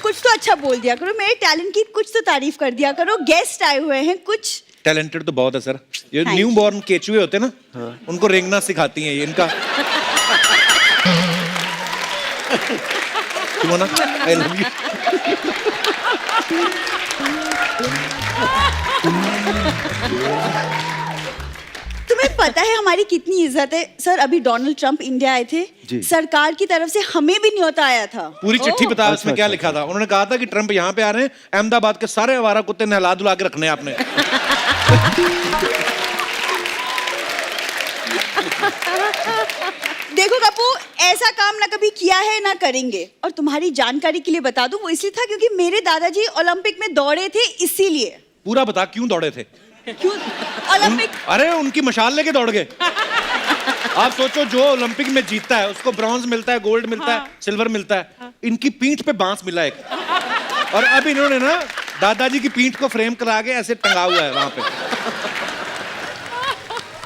कुछ तो अच्छा बोल दिया करो, मेरे टैलेंट की कुछ तो तारीफ कर दिया करो। गेस्ट आए हुए हैं, कुछ टैलेंटेड तो बहुत है सर। ये Thank न्यू you. बॉर्न केचुए होते हैं ना, उनको रेंगना सिखाती हैं ये। इनका सुनो ना, आई लव यू। तुम्हें पता है हमारी कितनी इज्जत है सर? अभी डोनाल्ड ट्रंप इंडिया आए थे, सरकार की तरफ से हमें भी न्योता आया था। पूरी चिट्ठी बता उसमें क्या लिखा था। उन्होंने कहा था कि ट्रंप यहाँ पे आ रहे हैं, अहमदाबाद के सारे आवारा कुत्ते नहला धुला के रखने हैं आपने। देखो कप्पू, ऐसा काम ना कभी किया है ना करेंगे। और तुम्हारी जानकारी के लिए बता दूं, वो इसलिए था क्योंकि मेरे दादाजी ओलंपिक में दौड़े थे, इसीलिए। पूरा बता क्यों दौड़े थे? क्यों ओलंपिक? अरे उनकी मशाल लेके दौड़ गए। आप सोचो जो ओलंपिक में जीतता है उसको ब्रॉन्ज मिलता है, गोल्ड मिलता है, सिल्वर मिलता है। इनकी पीठ पे बांस मिला एक, और अब इन्होंने ना दादाजी की पीठ को फ्रेम करा के ऐसे टंगा हुआ है वहां पे।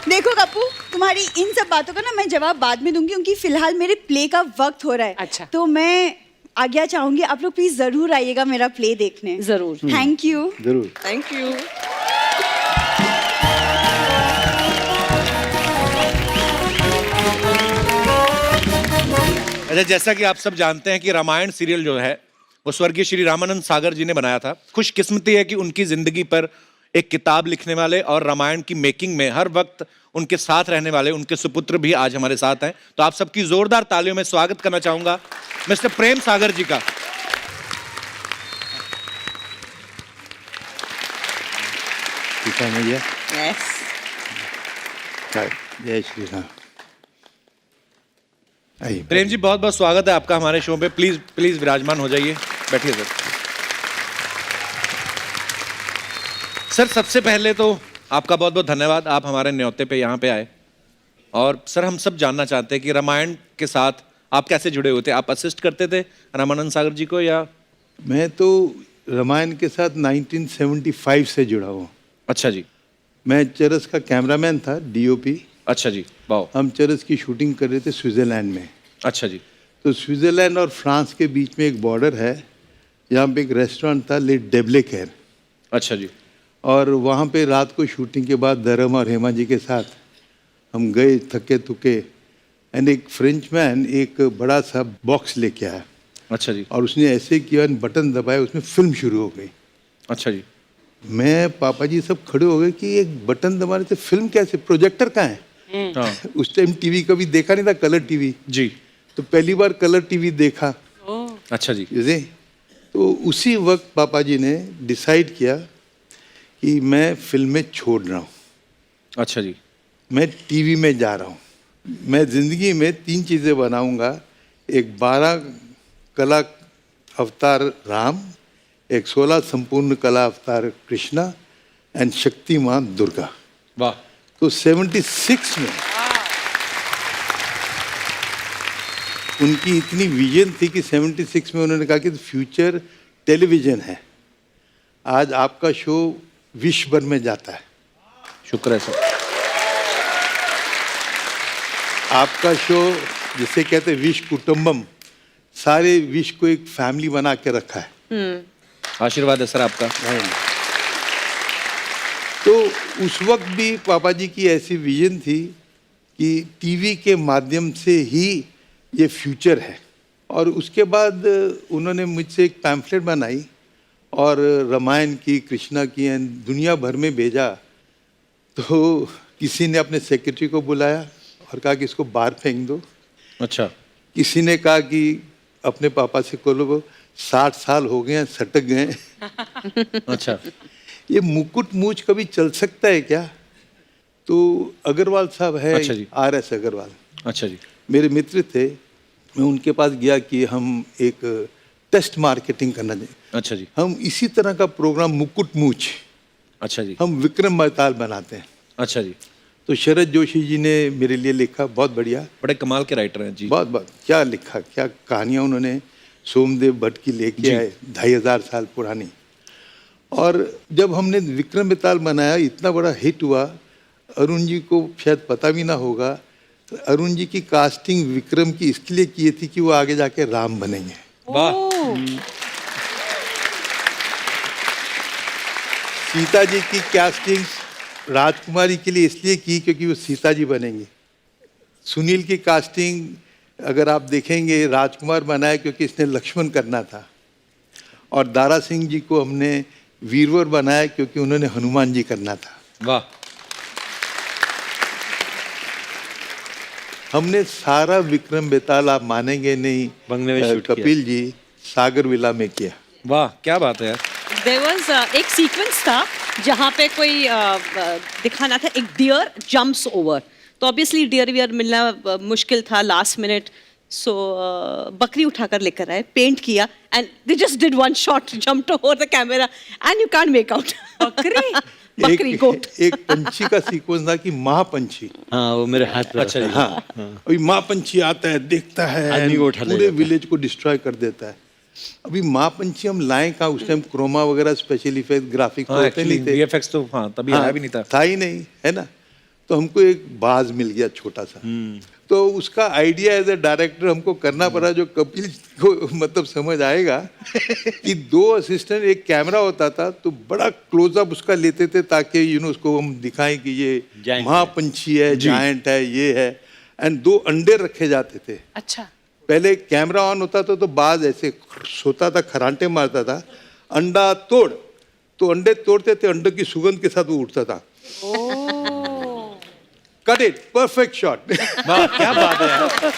देखो कप्पू, तुम्हारी इन सब बातों का ना मैं जवाब बाद में दूंगी, क्योंकि फिलहाल मेरे प्ले का वक्त हो रहा है। अच्छा। तो मैं आज्ञा चाहूंगी, आप लोग प्लीज जरूर आइएगा मेरा प्ले देखने। जरूर। Thank you. जरूर। Thank you. अच्छा, जैसा कि आप सब जानते हैं कि रामायण सीरियल जो है वो स्वर्गीय श्री रामानंद सागर जी ने बनाया था। खुशकिस्मती है कि उनकी जिंदगी पर एक किताब लिखने वाले और रामायण की मेकिंग में हर वक्त उनके साथ रहने वाले उनके सुपुत्र भी आज हमारे साथ हैं। तो आप सबकी जोरदार तालियों में स्वागत करना चाहूंगा मिस्टर प्रेम सागर जी का। ठीक है भैया। यस। जय श्री राम। आइए। प्रेम जी बहुत बहुत स्वागत है आपका हमारे शो पे। प्लीज प्लीज विराजमान हो जाइए, बैठिए सर। सर सबसे पहले तो आपका बहुत बहुत धन्यवाद, आप हमारे न्योते पे यहाँ पे आए। और सर हम सब जानना चाहते हैं कि रामायण के साथ आप कैसे जुड़े हुए थे? आप असिस्ट करते थे रामानंद सागर जी को या? मैं तो रामायण के साथ 1975 से जुड़ा हूँ। अच्छा जी। मैं चरस का कैमरामैन था, डीओपी। अच्छा जी, वाह। हम चरस की शूटिंग कर रहे थे स्विट्जरलैंड में। अच्छा जी। तो स्विट्जरलैंड और फ्रांस के बीच में एक बॉर्डर है, जहाँ पे एक रेस्टोरेंट था, ले डेब्लेकेर। अच्छा जी। और वहाँ पे रात को शूटिंग के बाद धर्म और हेमा जी के साथ हम गए थके थुके, एंड एक फ्रेंच मैन एक बड़ा सा बॉक्स लेके आया। अच्छा जी। और उसने ऐसे किया, बटन दबाया, उसमें फिल्म शुरू हो गई। अच्छा जी। मैं पापा जी सब खड़े हो गए कि एक बटन दबाने से फिल्म कैसे, प्रोजेक्टर कहाँ है? हाँ उस टाइम टीवी कभी देखा नहीं था, कलर टीवी। जी। तो पहली बार कलर टीवी देखा। अच्छा जी। जैसे तो उसी वक्त पापा जी ने डिसाइड किया कि मैं फिल्में छोड़ रहा हूँ, अच्छा जी। मैं टीवी में जा रहा हूँ। मैं ज़िंदगी में 3 चीज़ें बनाऊंगा, एक 12 कला अवतार राम, एक 16 संपूर्ण कला अवतार कृष्णा, एंड शक्तिमान दुर्गा। वाह। तो 76 में उनकी इतनी विजन थी कि 76 में उन्होंने कहा कि फ्यूचर टेलीविजन है। आज आपका शो विश्व भर में जाता है। शुक्र है सर। आपका शो जिसे कहते हैं विश्व कुटुंबम, सारे विश्व को एक फैमिली बना के रखा है। आशीर्वाद है सर आपका। तो उस वक्त भी पापा जी की ऐसी विजन थी कि टीवी के माध्यम से ही ये फ्यूचर है। और उसके बाद उन्होंने मुझसे एक पैम्फलेट बनाई और रामायण की, कृष्णा की दुनिया भर में भेजा। तो किसी ने अपने सेक्रेटरी को बुलाया और कहा कि इसको बाहर फेंक दो। अच्छा। किसी ने कहा कि अपने पापा से बोलो 60 साल हो गए हैं, सटक गए। अच्छा। ये मुकुट मूछ कभी चल सकता है क्या? तो अग्रवाल साहब है, अच्छा जी। RS अग्रवाल, अच्छा जी। मेरे मित्र थे। मैं उनके पास गया कि हम एक टेस्ट मार्केटिंग करना चाहिए। अच्छा जी। हम इसी तरह का प्रोग्राम मुकुट मूछ, अच्छा जी। हम विक्रम बेताल बनाते हैं। अच्छा जी। तो शरद जोशी जी ने मेरे लिए लिखा, बहुत बढ़िया, बड़े कमाल के राइटर हैं जी। बहुत बहुत क्या लिखा, क्या कहानियाँ उन्होंने सोमदेव भट्ट की लेके आए, 2500 साल पुरानी। और जब हमने विक्रम बेताल बनाया, इतना बड़ा हिट हुआ। अरुण जी को शायद पता भी ना होगा, तो अरुण जी की कास्टिंग विक्रम की इसके लिए की थी कि वो आगे जाके राम बनेंगे। वाह। सीता जी की कास्टिंग राजकुमारी के लिए इसलिए की क्योंकि वो सीता जी बनेंगी। सुनील की कास्टिंग अगर आप देखेंगे राजकुमार बनाया क्योंकि इसने लक्ष्मण करना था। और दारा सिंह जी को हमने वीरवर बनाया क्योंकि उन्होंने हनुमान जी करना था। वाह। हमने सारा विक्रम बेताल, आप मानेंगे नहीं, बंगले में शूट किया। कपिल जी सागर विला में किया। वाह क्या बात है यार। देयर वाज एक सीक्वेंस था जहाँ पे कोई दिखाना था, एक डियर जंप्स ओवर। तो ऑब्वियसली डियर वियर मिलना मुश्किल था लास्ट मिनट। सो बकरी उठाकर लेकर आए, पेंट किया and they just did one shot, jumped over the camera and you can't make out. बकरी गोट। एक पंछी का सीक्वेंस था कि महापंछी, हाँ वो मेरे हाथ पे। अच्छा जी। हाँ, अभी महापंछी आता है, देखता है, आदमी को उठा ले पूरे जाता है। विलेज को डिस्ट्रॉय कर देता है। अभी महापंछी हम लाएं कहाँ? उस टाइम क्रोमा वगैरह स्पेशल इफेक्ट ग्राफिक हाँ, होते नहीं थे। VFX तो हाँ तभी आया भी नहीं था। था ही नहीं, है ना। तो हमको एक बाज मिल गया छोटा सा। तो उसका आइडिया एज ए डायरेक्टर हमको करना पड़ा, जो कपिल को मतलब समझ आएगा कि 2 असिस्टेंट, एक कैमरा होता था तो बड़ा क्लोजअप उसका लेते थे ताकि उसको हम दिखाएं कि ये Giant महापंछी है, जायंट है, ये है। एंड 2 अंडे रखे जाते थे। अच्छा। पहले कैमरा ऑन होता था तो बाज ऐसे सोता था, खरांटे मारता था, अंडा तोड़, तो अंडे तोड़ते थे, अंडे की सुगंध के साथ वो उठता था। Cut it, perfect shot. वाह क्या बात है यार।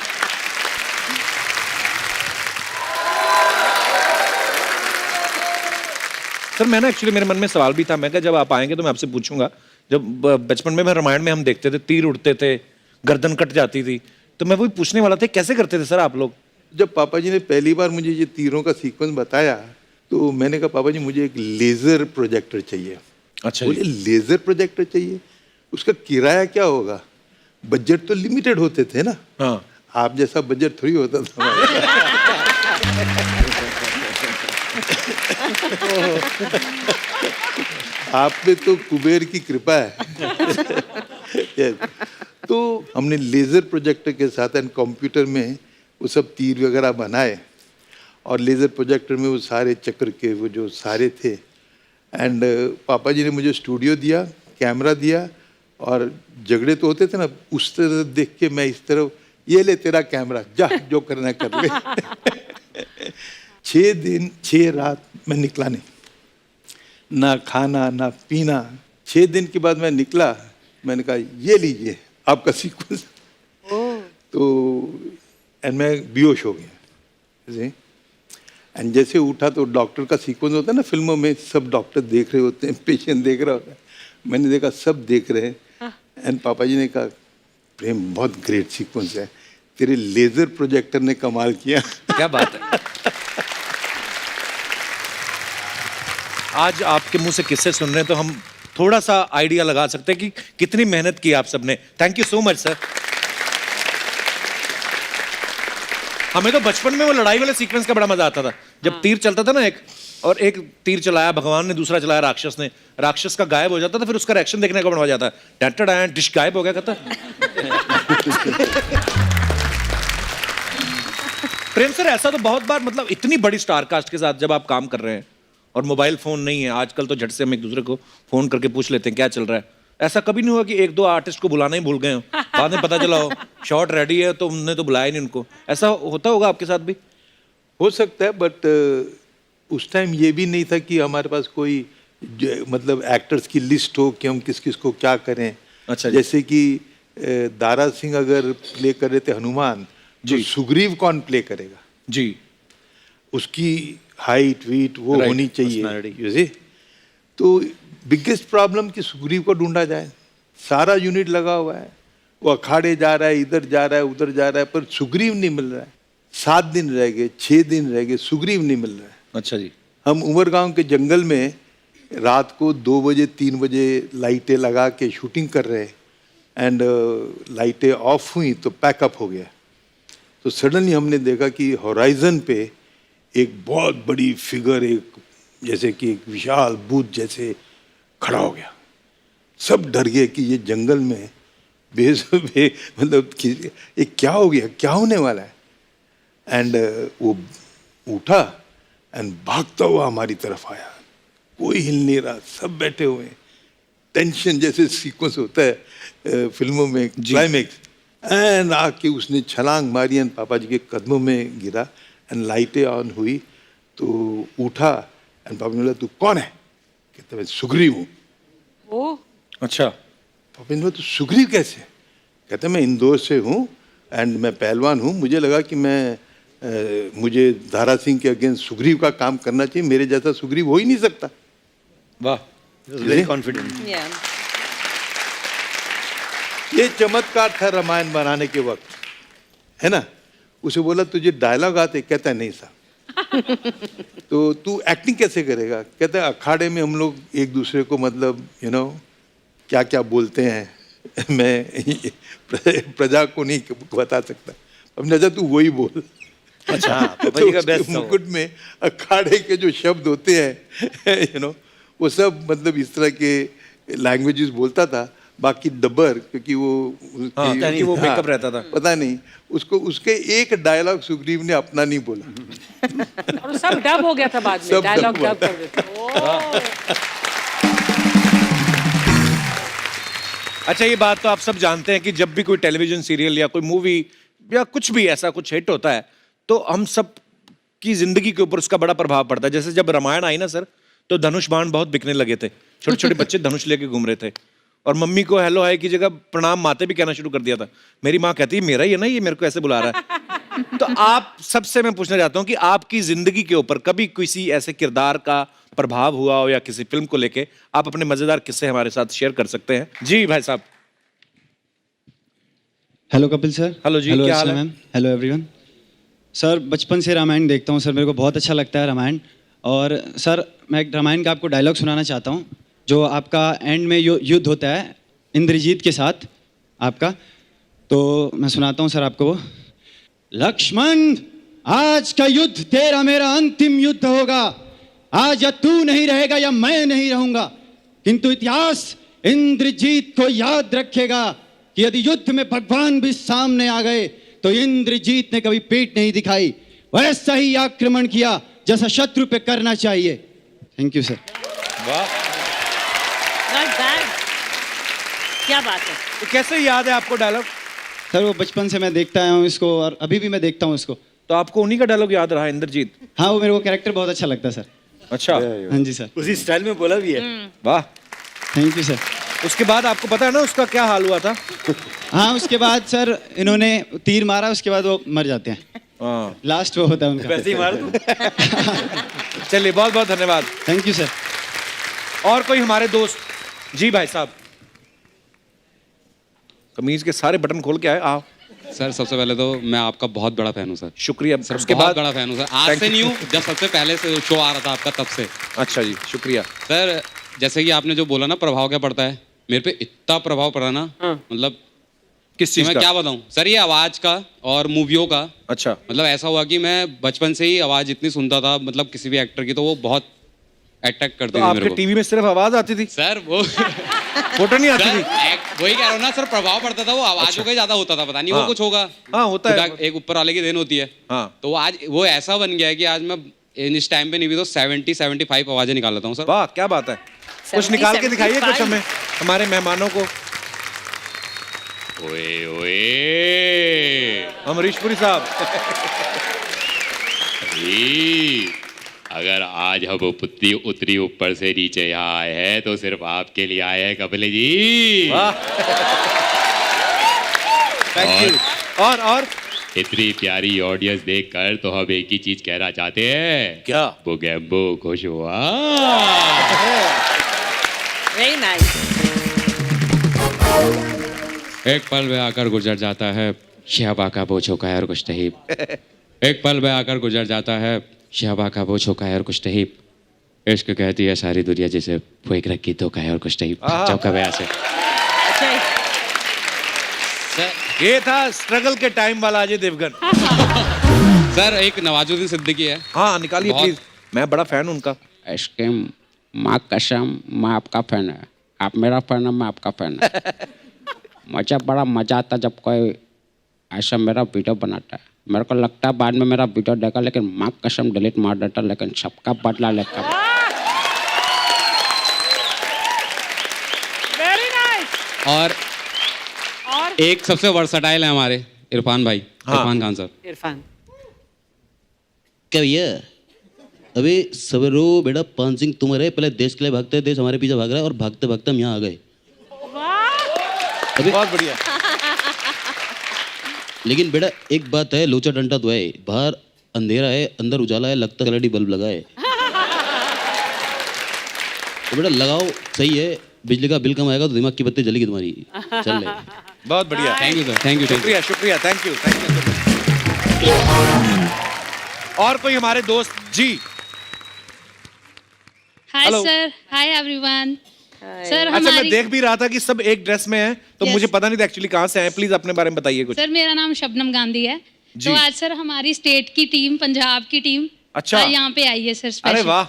सर मैं ना एक्चुअली मेरे मन में सवाल भी था, मैं कहा जब आप आएंगे तो मैं आपसे पूछूंगा। जब बचपन में रामायण में हम देखते थे तीर उड़ते थे, गर्दन कट जाती थी, तो मैं वही पूछने वाला था कैसे करते थे सर आप लोग? जब पापा जी ने पहली बार मुझे ये तीरों का सीक्वेंस बताया तो मैंने कहा पापा जी मुझे एक लेजर प्रोजेक्टर चाहिए। अच्छा बोले लेजर प्रोजेक्टर चाहिए, उसका किराया क्या होगा? बजट तो लिमिटेड होते थे ना। हाँ। आप जैसा बजट थोड़ी होता था आप पे तो कुबेर की कृपा है। तो हमने लेजर प्रोजेक्टर के साथ एंड कंप्यूटर में वो सब तीर वगैरह बनाए और लेजर प्रोजेक्टर में वो सारे चक्र के वो जो सारे थे। एंड पापा जी ने मुझे स्टूडियो दिया, कैमरा दिया, और झगड़े तो होते थे ना, उस तरह देख के मैं इस तरफ, ये ले तेरा कैमरा, जा जो करना कर ले। 6 दिन 6 रात मैं निकला नहीं, ना खाना ना पीना। 6 दिन के बाद मैं निकला, मैंने कहा ये लीजिए आपका सीक्वेंस। तो एंड मैं बेहोश हो गया। एंड जैसे उठा तो डॉक्टर का सीक्वेंस होता है ना फिल्मों में, सब डॉक्टर देख रहे होते हैं, पेशेंट देख रहा होता है। मैंने देखा सब देख रहे हैं। एंड पापा जी ने कहा प्रेम बहुत ग्रेट सीक्वेंस है, तेरे लेजर प्रोजेक्टर ने कमाल किया। क्या बात है। आज आपके मुंह से किस्से सुन रहे हैं तो हम थोड़ा सा आइडिया लगा सकते हैं कि कितनी मेहनत की आप सबने। Thank you so much sir. हमें तो बचपन में वो लड़ाई वाले सीक्वेंस का बड़ा मजा आता था जब तीर चलता था ना एक, और एक तीर चलाया भगवान ने, दूसरा चलाया राक्षस ने, राक्षस का गायब हो जाता था, फिर उसका रिएक्शन देखने का बड़ा मजा आता है, टैट डिश गायब हो गया कहता। प्रेम सर ऐसा तो बहुत बार, मतलब इतनी बड़ी स्टार कास्ट के साथ जब आप काम कर रहे हैं और मोबाइल फोन नहीं है, आजकल तो झट से हम एक दूसरे को फोन करके पूछ लेते हैं क्या चल रहा है, ऐसा कभी नहीं हुआ कि एक दो आर्टिस्ट को बुलाना ही भूल गए हो, बाद में पता चला हो शॉट रेडी है तो उन्होंने तो बुलाया नहीं उनको, ऐसा होता होगा आपके साथ भी? हो सकता है, बट उस टाइम ये भी नहीं था कि हमारे पास कोई मतलब एक्टर्स की लिस्ट हो कि हम किस किस को क्या करें। अच्छा जी। जैसे कि दारा सिंह अगर प्ले कर रहे थे हनुमान, तो सुग्रीव कौन प्ले करेगा जी, उसकी हाइट वीट वो Right. होनी चाहिए, you see? तो बिगेस्ट प्रॉब्लम कि सुग्रीव को ढूंढा जाए, सारा यूनिट लगा हुआ है, वो अखाड़े जा रहा है, इधर जा रहा है, उधर जा रहा है, पर सुग्रीव नहीं मिल रहा है। 7 दिन रह गए, 6 दिन रह गए, सुग्रीव नहीं मिल रहा है। अच्छा जी। हम उमरगांव के जंगल में रात को 2 बजे 3 बजे लाइटें लगा के शूटिंग कर रहे, एंड लाइटें ऑफ हुई तो पैकअप हो गया। तो सडनली हमने देखा कि होराइजन पे एक बहुत बड़ी फिगर, एक जैसे कि एक विशाल भूत जैसे खड़ा हो गया। सब डर गए कि ये जंगल में मतलब कि ये क्या हो गया, क्या होने वाला है। एंड वो उठा एंड भागता हुआ हमारी तरफ आया, कोई हिल नहीं रहा, सब बैठे हुए हैं, टेंशन जैसे सीक्वेंस होता है फिल्मों में क्लाइमेक्स, एंड आके उसने छलांग मारी एंड पापा जी के कदमों में गिरा एंड लाइटें ऑन हुई तो उठा एंड पापा ने बोला तू कौन है? कहता मैं सुग्रीव हूँ। ओ अच्छा। पापा ने बोला तो सुग्रीव कैसे? कहता मैं इंदौर से हूँ एंड मैं पहलवान हूँ, मुझे लगा कि मुझे दारा सिंह के अगेंस्ट सुग्रीव का काम करना चाहिए, मेरे जैसा सुग्रीव हो ही नहीं सकता। वाह, वेरी कॉन्फिडेंट। Yeah. ये चमत्कार था रामायण बनाने के वक्त, है ना। उसे बोला तुझे डायलॉग आते? कहता है नहीं साहब। तो तू एक्टिंग कैसे करेगा? कहता है अखाड़े में हम लोग एक दूसरे को मतलब क्या क्या बोलते हैं मैं प्रजा को नहीं बता सकता। अब नजर तू वही बोल। अच्छा, तो पापा जी का उसके बेस्ट था वो। मुकुट में अखाड़े के जो शब्द होते हैं वो सब मतलब इस तरह के लैंग्वेजेस बोलता था। बाकी डब्बर क्योंकि वो क्योंकि वो मेकअप रहता था। पता नहीं उसको, उसके एक डायलॉग सुग्रीव ने अपना नहीं बोला। और सब डब हो गया था बाद में, सब डायलॉग डब हुआ डब कर देते। अच्छा, ये बात तो आप सब जानते हैं कि जब भी कोई टेलीविजन सीरियल या कोई मूवी या कुछ भी ऐसा कुछ हिट होता है तो हम सब की जिंदगी के ऊपर उसका बड़ा प्रभाव पड़ता है। जैसे जब रामायण आई ना सर, तो धनुष बाण बहुत बिकने लगे थे, छोटे छोटे बच्चे धनुष लेके घूम रहे थे, और मम्मी को हेलो हाय की जगह प्रणाम माते भी कहना शुरू कर दिया था। मेरी माँ कहती है मेरा ही है ना, ये मेरे को ऐसे बुला रहा है। तो आप सबसे मैं पूछना चाहता हूँ कि आपकी जिंदगी के ऊपर कभी किसी ऐसे किरदार का प्रभाव हुआ हो या किसी फिल्म को लेके आप अपने मजेदार किस्से हमारे साथ शेयर कर सकते हैं। जी भाई साहब। Hello Kapil sir. हेलो जी, क्या हाल है? मैम। Hello everyone. सर बचपन से रामायण देखता हूँ सर, मेरे को बहुत अच्छा लगता है रामायण। और सर मैं एक रामायण का आपको डायलॉग सुनाना चाहता हूँ, जो आपका एंड में युद्ध होता है इंद्रजीत के साथ आपका, तो मैं सुनाता हूँ सर आपको वो। लक्ष्मण, आज का युद्ध तेरा मेरा अंतिम युद्ध होगा। आज या तू नहीं रहेगा या मैं नहीं रहूंगा, किंतु इतिहास इंद्रजीत को याद रखेगा कि यदि युद्ध में भगवान भी सामने आ गए तो इंद्रजीत ने कभी पीठ नहीं दिखाई, वैसा ही आक्रमण किया जैसा शत्रु पे करना चाहिए। Thank you sir. वाह, Not bad. क्या बात है। तो कैसे याद है आपको डायलॉग? सर वो बचपन से मैं देखता आया हूँ इसको और अभी भी मैं देखता हूँ इसको। तो आपको उन्हीं का डायलॉग याद रहा, इंद्रजीत? हाँ, वो मेरे को कैरेक्टर बहुत अच्छा लगता है सर। अच्छा, हाँ जी सर। उसी स्टाइल में बोला भी है। वाह। Thank you sir. उसके बाद आपको पता है ना उसका क्या हाल हुआ था? हाँ, उसके बाद सर इन्होंने तीर मारा, उसके बाद वो मर जाते हैं। हाँ, लास्ट वो होता है उनका। वैसे ही मार दूं। चलिए बहुत बहुत धन्यवाद। Thank you sir. और कोई हमारे दोस्त? जी भाई साहब। कमीज के सारे बटन खोल के आए। आओ। सर सबसे पहले तो मैं आपका बहुत बड़ा फैन हूँ सर। शुक्रिया। सर उसके बहुत बाद बड़ा फैन हूँ सर, आज Thank से you. नहीं हूँ, जब सबसे पहले से शो आ रहा था आपका तब से। अच्छा जी, शुक्रिया। सर जैसे कि आपने जो बोला ना प्रभाव क्या पड़ता है, मेरे पे इतना प्रभाव पड़ा ना, मतलब किस कि चीज मैं का? क्या बताऊं सर, ये आवाज का और मूवियों का। अच्छा। मतलब ऐसा हुआ कि मैं बचपन से ही आवाज इतनी सुनता था, मतलब किसी भी एक्टर की, तो वो बहुत अट्रैक्ट करती तो थी मेरे आपके को। टीवी में सिर्फ आवाज आती थी, सर वो फोटो नहीं आती सर थी? वही कह रहा हूँ ना सर, प्रभाव पड़ता था, वो आवाजों का ही ज्यादा होता था, पता नहीं हाँ। वो कुछ होगा। हाँ, होता है। खुदा- एक ऊपर वाले की देन होती है। हाँ। तो वो आज वो ऐसा बन गया है कि आज मैं इस टाइम पे नहीं भी तो 70-75 आवाजें निकाल लेता हूँ सर। वाह, क्या बात है। कुछ निकाल के दिखाइए कुछ हमें, हमारे मेहमानों को। ओए ओए अमरीशपुरी साहब। अगर आज हम उतरी ऊपर से नीचे यहाँ आए हैं तो सिर्फ आपके लिए आए हैं कपिल जी। Thank you. और इतनी प्यारी ऑडियंस देखकर तो हम एक ही चीज कहना चाहते हैं। क्या? वो गैम्बो खुश हुआ। Very nice. एक पल में आकर गुजर जाता है शहबा का बोझों का और कुछ नहीं। एक पल में आकर गुजर जाता है शहबा का बोझों का और कुछ नहीं। इश्क कहती है सारी दुनिया जिसे वो एक रखी धोखा है और कुछ नहीं। चौका बया से ये था स्ट्रगल के टाइम वाला अजय देवगन। सर एक नवाजुद्दीन सिद्दीकी है। हाँ, निकालिए बहुत- प्लीज, मैं बड़ा फैन हूं उनका। इसके माँ कसम, मैं आपका फैन है, आप मेरा फैन है, मैं आपका फैन है। मुझे बड़ा मजा आता जब कोई ऐसा मेरा वीडियो बनाता है। मेरे को लगता है बाद में मेरा वीडियो देखा लेकिन माँ कसम डिलीट मार देता, लेकिन सबका बदला लेकर। Very nice. और एक सबसे वर्सटाइल है हमारे इरफान भाई, इरफान खान सर। इरफान क्या भैया, अबे सवेरो बेटा पान सिंह तुम रहे, पहले देश के लिए भागते, देश हमारे पीछे भाग रहा है और भागते भागते हम यहाँ आ गए। बहुत बढ़िया। लेकिन बेटा एक बात है, लोचा डंडा तो है, बाहर अंधेरा है अंदर उजाला है, लगता एलईडी बल्ब लगा है। तो बेटा लगाओ, सही है, बिजली का बिल कम आएगा तो दिमाग की बत्ती जलेगी तुम्हारी। चल रहे। बहुत बढ़िया। Thank you sir, thank you. शुक्रिया शुक्रिया, थैंक यू थैंक यू। और कोई हमारे दोस्त जी? हाय Hello. Sir, hi everyone. Sir अच्छा, मैं हमारी देख भी रहा था कि सब एक ड्रेस में हैं, तो Yes. मुझे पता नहीं था एक्चुअली कहाँ से आए। प्लीज अपने बारे में बताइए कुछ। सर मेरा नाम शबनम गांधी है। जी। तो आज सर हमारी स्टेट की टीम, पंजाब की टीम अच्छा। यहाँ पे आई है सर अरे स्पेशल। वाह।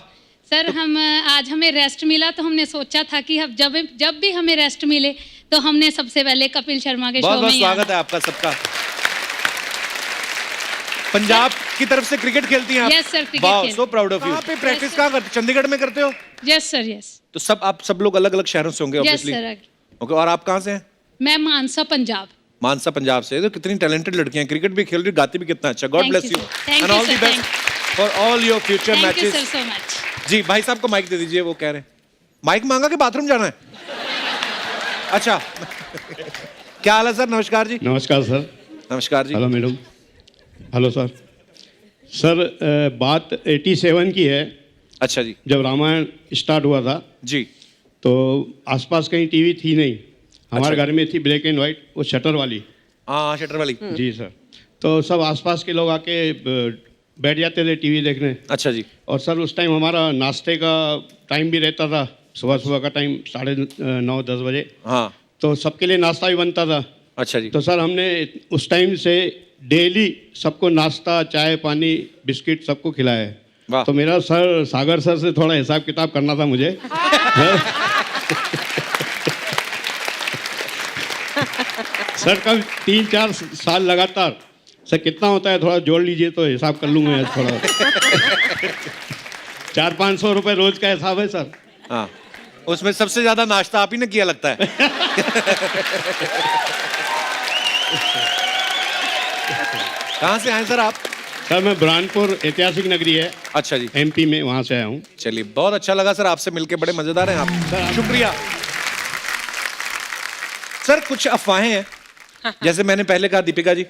सर हम आज हमें रेस्ट मिला तो हमने सोचा था कि हम जब भी हमें रेस्ट मिले तो हमने सबसे पहले कपिल शर्मा के बहुत शो बहुत में स्वागत है आपका सबका। पंजाब की तरफ से क्रिकेट खेलती हैं आप? Yes, sir, cricket वाह, खेलती so proud of you. Yes, कहाँ पे sir. प्रैक्टिस कहाँ करते? चंडीगढ़ में करते हो? यस सर, यस तो आप सब लोग अलग अलग शहरों से होंगे यस ऑब्वियसली। सर। ओके, और आप कहाँ से हैं? मैं मानसा पंजाब। मानसा पंजाब से। तो कितनी टैलेंटेड लड़कियां हैं, क्रिकेट भी खेल रही, गाती भी कितना अच्छा। God Thank bless you, you sir. Thank and you, all the sir. Best for all your future thank you sir matches. So much. जी, भाई साहब को माइक दे दीजिए, वो कह रहे हैं। माइक मांगा कि बाथरूम जाना है? अच्छा। क्या हाल है सर? नमस्कार जी। नमस्कार सर। नमस्कार जी। Hello madam. Hello sir. Sir बात 87 की है। अच्छा जी। जब रामायण स्टार्ट हुआ था जी। तो आसपास कहीं टीवी थी नहीं, हमारे अच्छा। घर में थी ब्लैक एंड वाइट, वो शटर वाली। हाँ, शटर वाली। जी सर। तो सब आसपास के लोग आके बैठ जाते थे टीवी देखने। अच्छा जी। और सर उस टाइम हमारा नाश्ते का टाइम भी रहता था, सुबह सुबह का टाइम 9:30-10 बजे। हाँ। तो सबके लिए नाश्ता भी बनता था। अच्छा जी। तो सर हमने उस टाइम से डेली सबको नाश्ता, चाय, पानी, बिस्किट सबको खिलाया है। वाह। तो मेरा सर सागर सर से थोड़ा हिसाब किताब करना था मुझे। सर कब 3-4 साल लगातार, सर कितना होता है थोड़ा जोड़ लीजिए तो हिसाब कर लूँगा थोड़ा। 400-500 रुपये रोज का हिसाब है सर। हाँ, उसमें सबसे ज्यादा नाश्ता आप ही ने किया लगता है। कहाँ से आए सर आप? सर मैं बुरहानपुर, ऐतिहासिक नगरी है। अच्छा जी। MP में, वहाँ से आया हूँ। चलिए, बहुत अच्छा लगा सर आपसे मिलके, बड़े मजेदार हैं आप। शुक्रिया सर। कुछ अफवाहें हैं, जैसे मैंने पहले कहा दीपिका जी,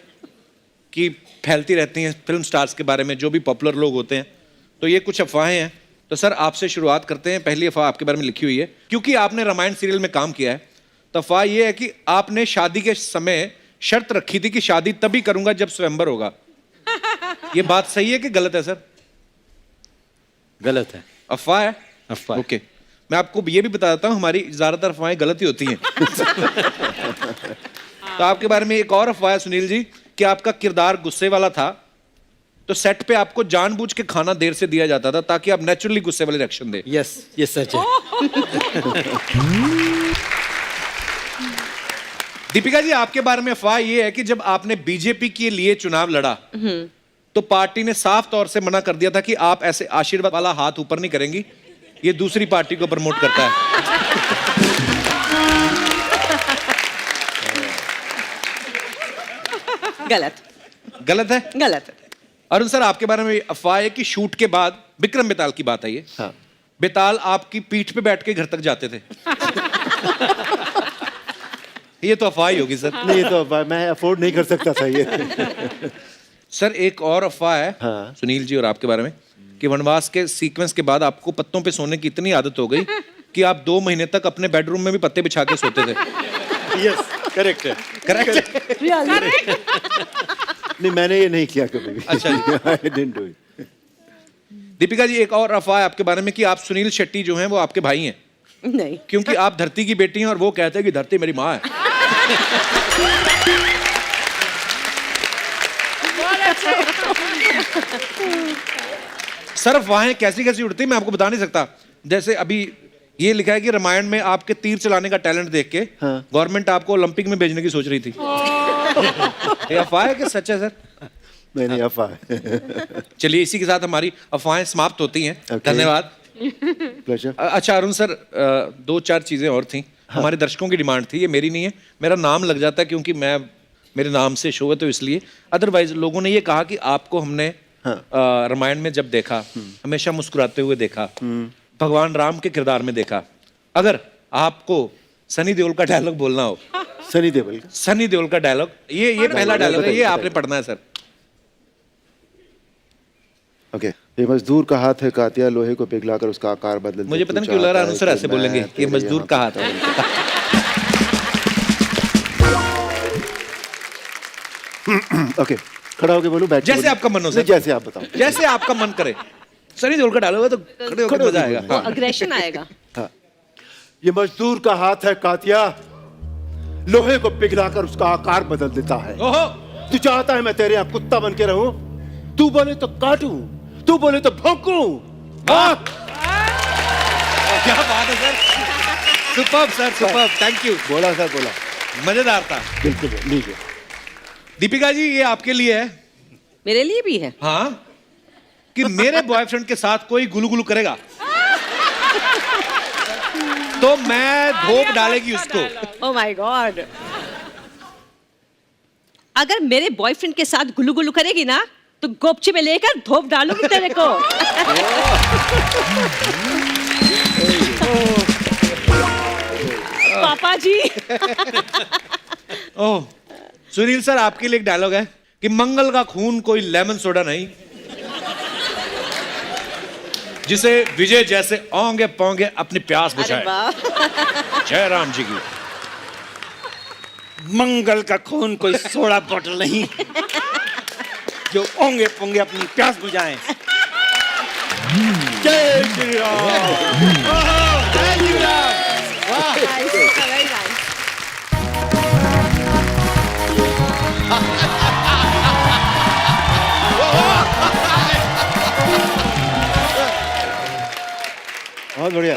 कि फैलती रहती हैं फिल्म स्टार्स के बारे में, जो भी पॉपुलर लोग होते हैं। तो ये कुछ अफवाहें हैं। तो सर आपसे शुरुआत करते हैं। पहली अफवाह आपके बारे में लिखी हुई है, क्योंकि आपने रामायण सीरियल में काम किया है, तो अफवाह ये है कि आपने शादी के समय शर्त रखी थी कि शादी तभी करूंगा जब स्वयंवर होगा। ये बात सही है कि गलत है सर? गलत है। अफवाह है? अफवाह। ओके, मैं आपको ये भी बता देता हूँ, हमारी ज्यादातर अफवाहें गलत ही होती हैं। तो आपके बारे में एक और अफवाह है सुनील जी कि आपका किरदार गुस्से वाला था, तो सेट पे आपको जानबूझ के खाना देर से दिया जाता था ताकि आप नेचुरली गुस्से वाले रिएक्शन दे। यस, ये सच है। दीपिका जी, आपके बारे में अफवाह ये है कि जब आपने बीजेपी के लिए चुनाव लड़ा तो पार्टी ने साफ तौर से मना कर दिया था कि आप ऐसे आशीर्वाद वाला हाथ ऊपर नहीं करेंगी, ये दूसरी पार्टी को प्रमोट करता है। गलत गलत है? गलत है। अरुण सर, आपके बारे में अफवाह है कि शूट के बाद विक्रम बेताल की बात है ये, हाँ। बेताल आपकी पीठ पे बैठ के घर तक जाते थे। ये तो अफवाह ही होगी सर। नहीं, ये तो मैं अफोर्ड नहीं कर सकता था ये। सर, एक और अफवाह है हाँ। सुनील जी और आपके बारे में कि वनवास के सीक्वेंस के बाद आपको पत्तों पे सोने की इतनी आदत हो गई कि आप 2 महीने तक अपने बेडरूम में भी पत्ते बिछा के सोते थे। यस, करेक्ट है। करेक्ट। नहीं, मैंने ये नहीं किया कभी भी। अच्छा जी। I didn't do it. Deepika ji, एक और अफवाह है आपके बारे में कि आप सुनील शेट्टी जो हैं वो आपके भाई हैं, नहीं, क्योंकि आप धरती की बेटी हैं और वो कहते हैं कि धरती मेरी माँ है। सर, अफवाहें कैसी कैसी उड़ती मैं आपको बता नहीं सकता। जैसे अभी ये लिखा है कि रामायण में आपके तीर चलाने का टैलेंट देख के गवर्नमेंट आपको ओलंपिक में भेजने की सोच रही थी। ये अफवाह है कि सच है सर? नहीं, अफवाह है। चलिए, इसी के साथ हमारी अफवाहें समाप्त होती हैं। Okay. धन्यवाद। प्लेजर। अच्छा अरुण सर, 2-4 चीजें और थी। हमारे दर्शकों की डिमांड थी, ये मेरी नहीं है, मेरा नाम लग जाता है क्योंकि मेरे नाम से शो है तो इसलिए। अदरवाइज लोगों ने ये कहा कि आपको हमने रामायण में जब देखा हमेशा मुस्कुराते हुए देखा, भगवान राम के किरदार में देखा। अगर आपको सनी देओल का डायलॉग बोलना हो, सनी देओल का डायलॉग, ये पहला डायलॉग है, ये आपने पढ़ना है सर। ओके। ये मजदूर का हाथ है कातिया, लोहे को पिघलाकर उसका आकार बदल दे। मुझे पता नहीं क्यों लग रहा है अनुसर ऐसे बोलेंगे, ये मजदूर का हाथ है। ओके, खड़ा होके बोलूं, बैठ के जैसे बोलूं? आपका मन हो सर। नहीं, जैसे आप बताओ। जैसे आपका मन करे। सनी देओल का डायलॉग है तो खड़े होकर मजा आएगा। अग्रेशन आएगा। हाँ। ये मजदूर का हाथ है कातिया, लोहे को पिघलाकर उसका आकार बदल देता है। ओहो, तू चाहता है मैं तेरे यहाँ कुत्ता बन के रहूं? तू बोले तो काटूं, तू बोले तो भौंकूं। क्या बात है sir, superb sir, superb, thank you. बोला सर, बोला। मजेदार था। बिल्कुल, लीजिए। दीपिका जी, ये आपके लिए है। मेरे लिए भी है। हाँ, कि मेरे बॉयफ्रेंड के साथ कोई गुलू गुलू करेगा तो मैं धोप डालेगी उसको। Oh my God. अगर मेरे बॉयफ्रेंड के साथ गुल्लू गुल्लू करेगी ना तो गोपची में लेकर धोप डालूंगी तेरे को। पापा जी। ओह, सुनील सर, आपके लिए एक डायलॉग है कि मंगल का खून कोई लेमन सोडा नहीं, जिसे विजय जैसे ओंगे पोंगे अपनी प्यास बुझाए। जय राम जी की। मंगल का खून कोई सोडा बॉटल नहीं जो ओंगे पोंगे अपनी प्यास बुझाएं। जय श्री राम। जय श्री राम। बहुत बढ़िया।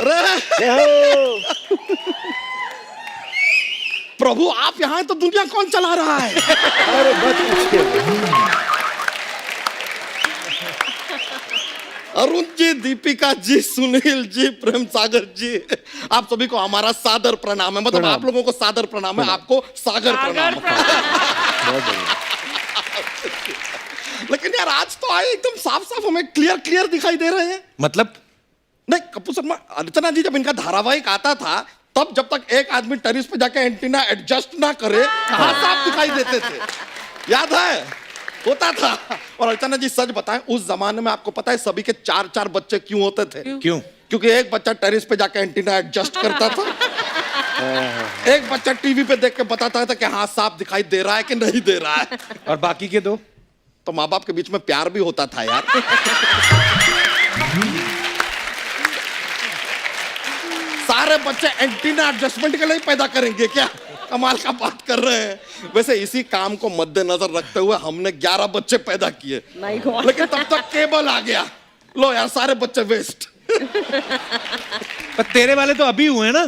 प्रभु, आप यहाँ हैं तो दुनिया कौन चला रहा है? अरे मत पूछिए। अरुण जी, दीपिका जी, सुनील जी, प्रेम सागर जी, आप सभी को हमारा सादर प्रणाम है। मतलब आप लोगों को सादर प्रणाम है, आपको सागर प्रणाम है। बहुत बढ़िया। लेकिन यार, आज तो आए एकदम साफ साफ हमें क्लियर दिखाई दे रहे हैं। मतलब नहीं, कपूर शर्मा, अर्चना जी, जब इनका धारावाहिक आता था तब जब तक एक आदमी टेरिस पे जाके एंटीना एडजस्ट ना करे कहाँ साफ दिखाई देते थे, याद है? होता था। और अर्चना जी, सच बताएं, उस जमाने में आपको पता है सभी के 4-4 बच्चे क्यों होते थे? क्यों? क्योंकि एक बच्चा टेरिस पे जाके एंटीना एडजस्ट करता था, एक बच्चा टीवी पे देख के बताता था कि हाँ साफ दिखाई दे रहा है कि नहीं दे रहा है, और बाकी के 2 तो माँ बाप के बीच में प्यार भी होता था यार। सारे बच्चे एंटीना एडजस्टमेंट के लिए पैदा करेंगे क्या? कमाल का बात कर रहे हैं। वैसे इसी काम को मद्देनजर रखते हुए हमने 11 बच्चे पैदा किए, My God. लेकिन तब तक केबल आ गया। लो यार, सारे बच्चे वेस्ट। पर तेरे वाले तो अभी हुए ना,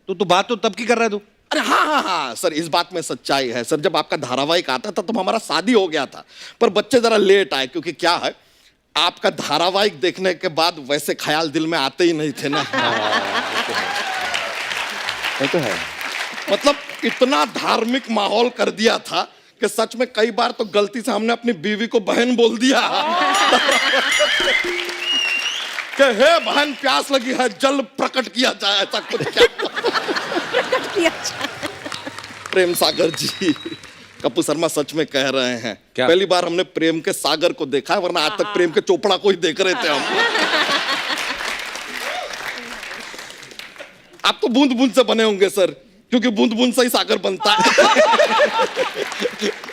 तो बात तो तब की कर रहा है तू। अरे हाँ सर, इस बात में सच्चाई है सर। जब आपका धारावाहिक आता था तब हमारा शादी हो गया था, पर बच्चे जरा लेट आए, क्योंकि क्या है, आपका धारावाहिक देखने के बाद वैसे ख्याल दिल में आते ही नहीं थे ना। ये तो है। मतलब इतना धार्मिक माहौल कर दिया था कि सच में कई बार तो गलती से हमने अपनी बीवी को बहन बोल दिया कि हे बहन, प्यास लगी है, जल प्रकट किया जाए, ऐसा कुछ क्या। प्रेम सागर जी, कपूर शर्मा सच में कह रहे हैं। क्या? पहली बार हमने प्रेम के सागर को देखा है, वरना आज तक प्रेम के चोपड़ा को ही देख रहे थे हम। आप तो बूंद बूंद से बने होंगे सर, क्योंकि बूंद बूंद से ही सागर बनता है।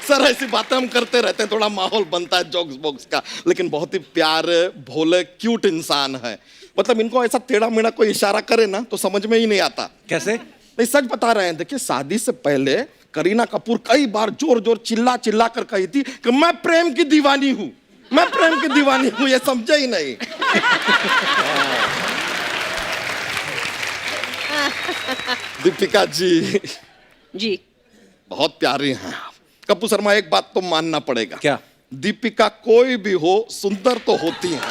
सर ऐसी बातें हम करते रहते हैं, थोड़ा माहौल बनता है जोक्स बॉक्स का, लेकिन बहुत ही प्यारे, भोले, क्यूट इंसान है। मतलब इनको ऐसा टेढ़ा मेढ़ा कोई इशारा करे ना तो समझ में ही नहीं आता। कैसे? नहीं, सच बता रहे हैं। देखिए, शादी से पहले करीना कपूर कई बार जोर जोर चिल्ला चिल्ला कर कही थी कि मैं प्रेम की दीवानी हूं, मैं प्रेम की दीवानी हूं। ये समझे ही नहीं। दीपिका जी बहुत प्यारी हैं आप। कपूर शर्मा, एक बात तो मानना पड़ेगा। क्या? दीपिका कोई भी हो, सुंदर तो होती हैं।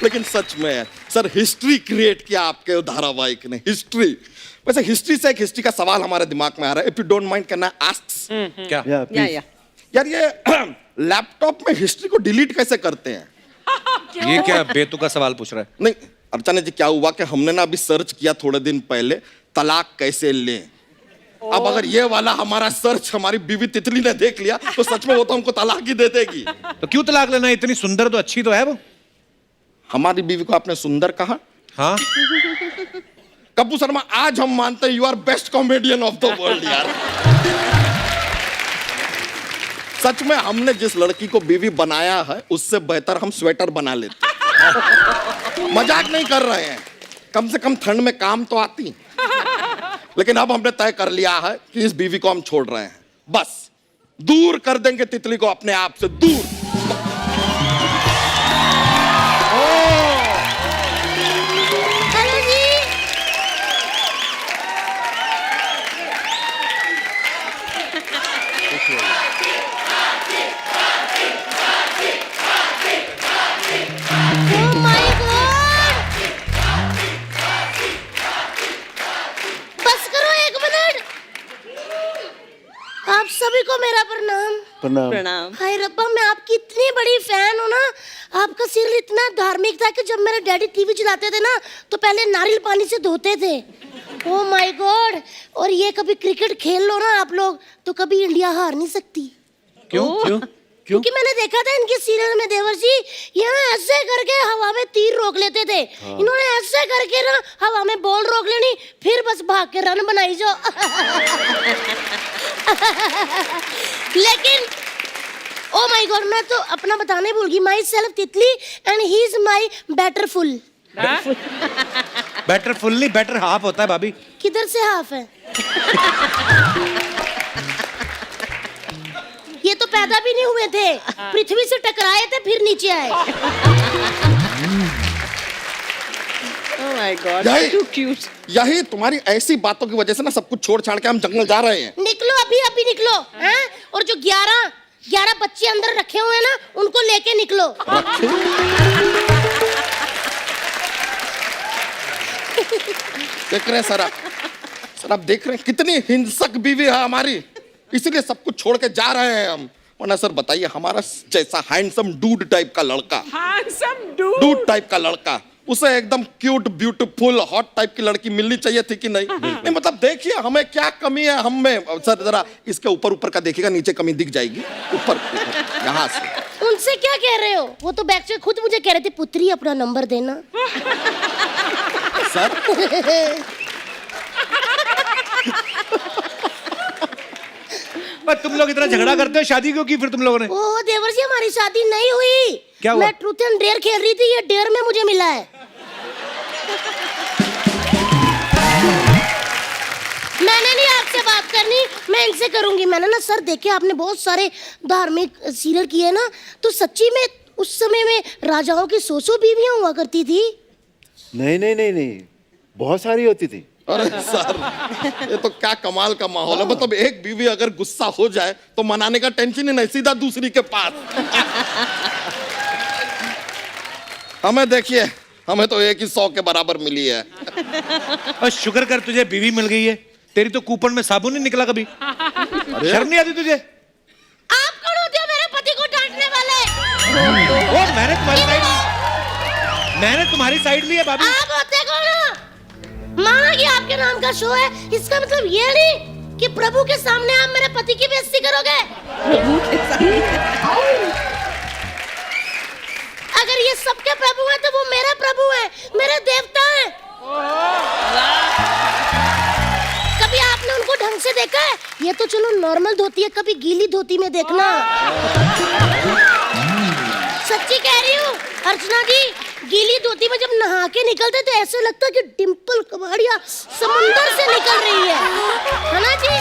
लेकिन सच में सर, हिस्ट्री क्रिएट किया आपके धारावाहिक ने, हिस्ट्री। वैसे हिस्ट्री से एक हिस्ट्री का सवाल हमारे दिमाग में आ रहा है। If you don't mind, can I ask? क्या? या यार, ये लैपटॉप में हिस्ट्री को डिलीट कैसे करते हैं? ये क्या बेतुका सवाल पूछ रहा है? नहीं, अर्चना जी, क्या हुआ कि हमने ना अभी सर्च किया थोड़े दिन पहले, तलाक कैसे लें। अब अगर ये वाला हमारा सर्च हमारी बीवी तितली ने देख लिया तो सच में वो तो हमको तलाक ही दे देगी। तो क्यों तलाक लेना? इतनी सुंदर तो अच्छी तो है वो। हमारी बीवी को आपने सुंदर कहा? हाँ। कपूर शर्मा, आज हम मानते हैं you are best comedian of the world यार। सच में हमने जिस लड़की को बीवी बनाया है उससे बेहतर हम स्वेटर बना लेते। मजाक नहीं कर रहे हैं, कम से कम ठंड में काम तो आती। लेकिन अब हमने तय कर लिया है कि इस बीवी को हम छोड़ रहे हैं, बस दूर कर देंगे तितली को अपने आप से दूर। आप सभी को मेरा प्रणाम। प्रणाम। हाय रब्बा, मैं आपकी इतनी बड़ी फैन हूँ ना। आपका सीरियल इतना धार्मिक था कि जब मेरे डैडी टीवी चलाते थे ना तो पहले नारियल पानी से धोते थे। Oh my God. और ये कभी क्रिकेट खेल लो ना आप लोग तो कभी इंडिया हार नहीं सकती। क्यों? क्यों? क्योंकि मैंने देखा था इनके सीरियल में, देवर जी यहाँ ऐसे करके हवा में तीर रोक लेते थे। इन्होंने ऐसे करके ना हवा में बॉल रोक लेनी, फिर बस भाग के रन बनाई जाओ। लेकिन ओ माय गॉड, मैं तो अपना बताने भूल गई। Myself Titli and he is my betterful. Better full नहीं, बेटर हाफ होता है भाभी। किधर से हाफ है? ये तो पैदा भी नहीं हुए थे, पृथ्वी से टकराए थे फिर नीचे आए। Oh my God, too cute. यही तुम्हारी ऐसी बातों की वजह से ना सब कुछ छोड़ छाड़ के हम जंगल जा रहे हैं। निकलो अभी अभी निकलो, हैं? और जो 11 बच्चे अंदर रखे हुए हैं ना उनको लेके निकलो। देख रहे हैं सर आप देख रहे हैं कितनी हिंसक बीवी है हमारी, इसीलिए सब कुछ छोड़ के जा रहे हैं हम। वरना सर बताइए, हमारा जैसा हैंडसम डूड टाइप का लड़का, डूड टाइप का लड़का, उसे एकदम क्यूट ब्यूटीफुल हॉट टाइप की लड़की मिलनी चाहिए थी कि नहीं? नहीं मतलब देखिए हमें क्या कमी है हम में। सर जरा इसके ऊपर ऊपर का देखिएगा, नीचे कमी दिख जाएगी। ऊपर यहाँ से। उनसे क्या कह रहे हो? वो तो बैक से खुद मुझे कह रहे थे, पुत्री अपना नंबर देना। सर पर तुम लोग इतना झगड़ा करते हो, शादी क्यों की फिर तुम लोगों ने? ओह देवर जी, हमारी शादी नहीं हुई। क्या हुआ? मैं ट्रूथ एंड डेयर खेल रही थी, ये डेयर में मुझे मिला है। करनी, मैं इनसे करूंगी। मैंने ना सर देखे आपने बहुत सारे धार्मिक सीरियल किए ना, तो सच्ची में उस समय में राजाओं की 100 बीवियां हुआ करती थी? नहीं, बहुत सारी होती थी। अरे सर, ये तो क्या कमाल का माहौल है। मतलब एक बीवी अगर गुस्सा हो जाए तो मनाने का टेंशन ही नहीं, सीधा दूसरी के पास। हमें देखिए, हमें तो एक ही 100 के बराबर मिली है। और शुक्र कर तुझे बीवी मिल गई है, तेरी तो कूपन में साबुन नहीं निकला कभी। शर्म नहीं आती तुझे? आप कौन होते हो मेरे पति को डांटने वाले? ओ, मैंने तुम्हारी साइड ली है भाभी। आप होते कौन हो? माना कि आपके नाम का शो है, इसका मतलब ये नहीं कि प्रभु के सामने आप मेरे पति की बेइज्जती करोगे। अगर ये सबके प्रभु हैं तो वो मेरे प्रभु हैं, मेरे देवता हैं। कभी आपने उनको ढंग से देखा है? ये तो चलो नॉर्मल धोती है, कभी गीली धोती में देखना। सच्ची कह रही हूँ अर्चना जी, गीली धोती में जब नहा के निकलते तो ऐसे लगता है कि डिम्पल कबाड़िया समुंदर से निकल रही है ना जी?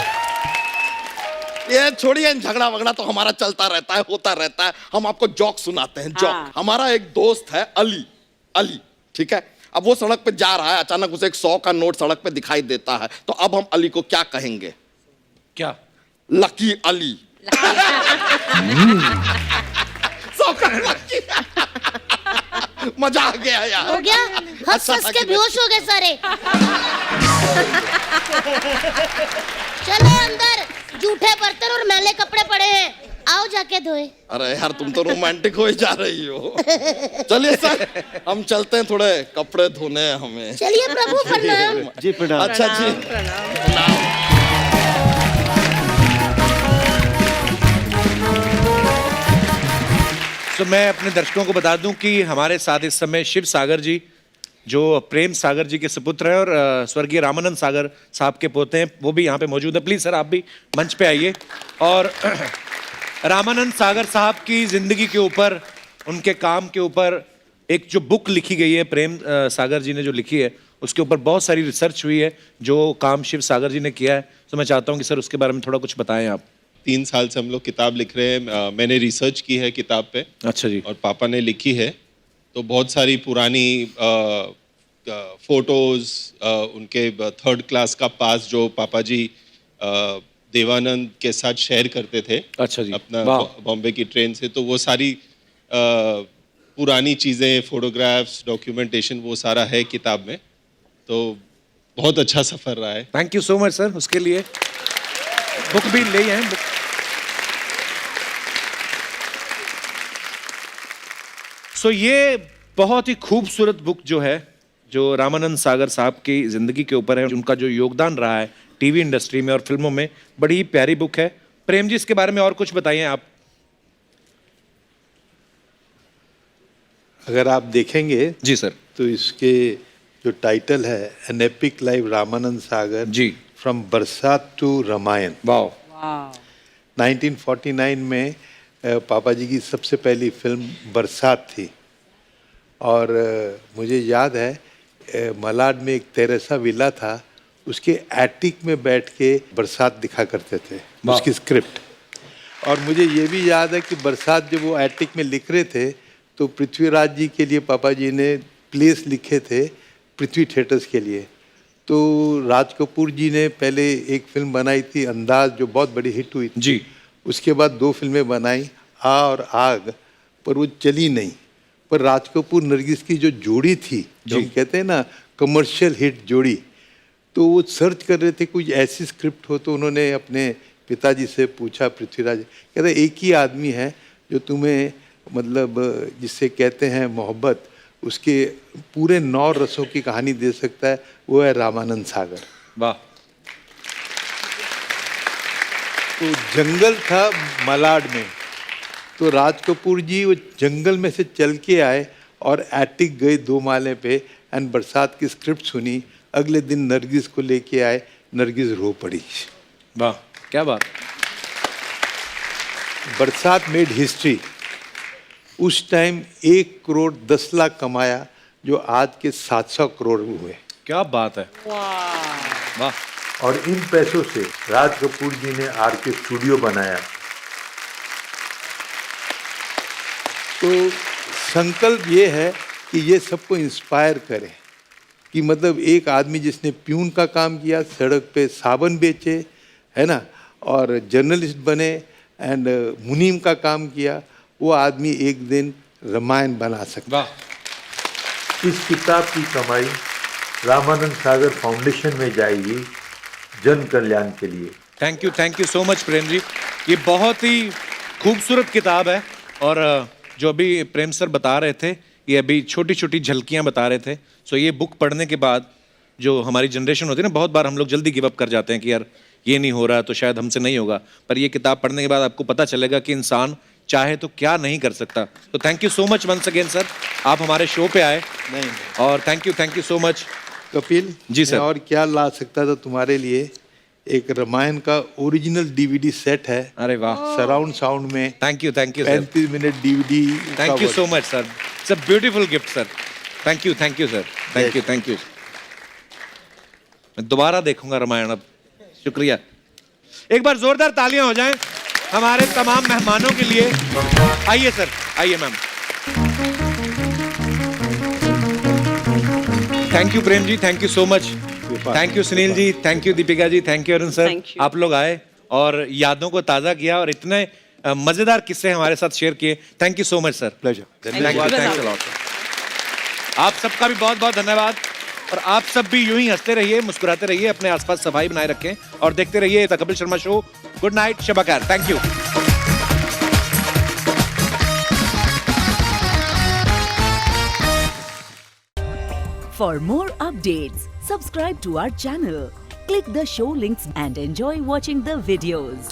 ये छोड़िए, झगड़ा वगड़ा तो हमारा चलता रहता है, होता रहता है। हम आपको जोक सुनाते हैं, जोक। हमारा एक दोस्त है अली, ठीक है। अब वो सड़क पे जा रहा है, अचानक उसे एक 100 का नोट सड़क पे दिखाई देता है। तो अब हम अली को क्या कहेंगे? क्या? लकी अली। 100 का लकी। मजा आ गया यार। हो गया? हंस हंस के बेहोश हो गए सारे। चलो अंदर, जूठे बर्तन और मैले कपड़े पड़े हैं, आओ जाके धोए। अरे यार, तुम तो रोमांटिक हो जा रही हो। चलिए सर, हम चलते हैं, थोड़े कपड़े धोने हैं हमें। चलिए प्रभु, प्रणाम। जी प्रणाम। अच्छा जी, तो मैं अपने दर्शकों को बता दूं कि हमारे साथ इस समय शिव सागर जी, जो प्रेम सागर जी के सुपुत्र हैं और स्वर्गीय रामानंद सागर साहब के पोते हैं, वो भी यहाँ पे मौजूद है। प्लीज सर, आप भी मंच पे आइए। और रामानंद सागर साहब की जिंदगी के ऊपर, उनके काम के ऊपर एक जो बुक लिखी गई है, प्रेम सागर जी ने जो लिखी है, उसके ऊपर बहुत सारी रिसर्च हुई है, जो काम शिव सागर जी ने किया है। तो मैं चाहता हूँ कि सर उसके बारे में थोड़ा कुछ बताएं आप। 3 साल से हम लोग किताब लिख रहे हैं। मैंने रिसर्च की है किताब पे। अच्छा जी। और पापा ने लिखी है। तो बहुत सारी पुरानी फोटोज, उनके 3rd क्लास का पास जो पापा जी देवानंद के साथ शेयर करते थे। अच्छा जी। अपना बॉम्बे की ट्रेन से, तो वो सारी पुरानी चीज़ें, फोटोग्राफ्स, डॉक्यूमेंटेशन, वो सारा है किताब में। तो बहुत अच्छा सफ़र रहा है। Thank you so much sir उसके लिए। बुक भी ले आए बुक। सो ये बहुत ही खूबसूरत बुक जो है, जो रामानंद सागर साहब की जिंदगी के ऊपर है, उनका जो योगदान रहा है टीवी इंडस्ट्री में और फिल्मों में, बड़ी ही प्यारी बुक है। प्रेम जी, इसके बारे में और कुछ बताइए आप। अगर आप देखेंगे जी सर, तो इसके जो टाइटल है, an epic life Ramanand Sagar ji, from Barsaat to Ramayan. वाह। 1949 में पापा जी की सबसे पहली फिल्म बरसात थी। और मुझे याद है मलाड में एक तेरेसा विला था, उसके एटिक में बैठ के बरसात दिखा करते थे, उसकी स्क्रिप्ट। और मुझे ये भी याद है कि बरसात जब वो एटिक में लिख रहे थे तो पृथ्वीराज जी के लिए पापा जी ने प्लेस लिखे थे पृथ्वी थिएटर्स के लिए। तो राज कपूर जी ने पहले एक फिल्म बनाई थी अंदाज, जो बहुत बड़ी हिट हुई थी जी। उसके बाद 2 फिल्में बनाई, आ और आग, पर वो चली नहीं। पर राज कपूर नरगिस की जो जोड़ी थी, जो हम कहते हैं ना कमर्शियल हिट जोड़ी, तो वो सर्च कर रहे थे कुछ ऐसी स्क्रिप्ट हो। तो उन्होंने अपने पिताजी से पूछा, पृथ्वीराज, कहते एक ही आदमी है जो तुम्हें मतलब जिससे कहते हैं मोहब्बत, उसके पूरे 9 रसों की कहानी दे सकता है, वो है रामानंद सागर। वाह। तो जंगल था मलाड में, तो राज कपूर जी वो जंगल में से चल के आए और एटिक गए 2 माले पे, एंड बरसात की स्क्रिप्ट सुनी। अगले दिन नरगिस को लेके आए, नरगिस रो पड़ी। वाह, क्या बात। बरसात मेड हिस्ट्री। उस टाइम 1 करोड़ 10 लाख कमाया, जो आज के 700 करोड़ हुए। क्या बात है। वाह। और इन पैसों से राज कपूर जी ने आर के स्टूडियो बनाया। तो संकल्प ये है कि ये सबको इंस्पायर करे कि मतलब एक आदमी जिसने प्यून का काम किया, सड़क पे साबन बेचे, है ना, और जर्नलिस्ट बने एंड मुनीम का काम किया, वो आदमी एक दिन रामायण बना सकता। इस किताब की कमाई रामानंद सागर फाउंडेशन में जाएगी जन कल्याण के लिए। Thank you so much Prem ji. ये बहुत ही खूबसूरत किताब है और जो अभी प्रेम सर बता रहे थे, ये अभी छोटी छोटी झलकियां बता रहे थे। सो ये बुक पढ़ने के बाद जो हमारी जनरेशन होती है ना, बहुत बार हम लोग जल्दी गिव अप कर जाते हैं कि यार ये नहीं हो रहा तो शायद हमसे नहीं होगा, पर ये किताब पढ़ने के बाद आपको पता चलेगा कि इंसान चाहे तो क्या नहीं कर सकता। तो thank you so much once again sir, आप हमारे शो पे आए। नहीं, और thank you so much Kapil ji sir. मैं और क्या ला सकता था तुम्हारे लिए, एक रामायण का ओरिजिनल डीवीडी सेट है। अरे वाह, सराउंड साउंड में। Thank you 35 minute DVD. Thank you so much sir, it's a beautiful gift sir. Thank you sir, thank you. मैं दोबारा देखूंगा रामायण अब। शुक्रिया। एक बार जोरदार तालियां हो जाएं हमारे तमाम मेहमानों के लिए। आइए सर, आइए ma'am. Thank you Prem ji, thank you so much. Thank you Sunil ji, thank you Deepika ji, thank you Arun sir. आप लोग आए और यादों को ताज़ा किया और इतने मज़ेदार किस्से हमारे साथ शेयर किए। Thank you so much sir. Pleasure. आप सबका भी बहुत बहुत धन्यवाद और आप सब भी यूं ही हंसते रहिए, मुस्कुराते रहिए, अपने आसपास सफाई बनाए रखें और देखते रहिए the Kapil Sharma show. Good night, शब खैर। Thank you. For more updates, subscribe to our channel, click the show links and enjoy watching the videos.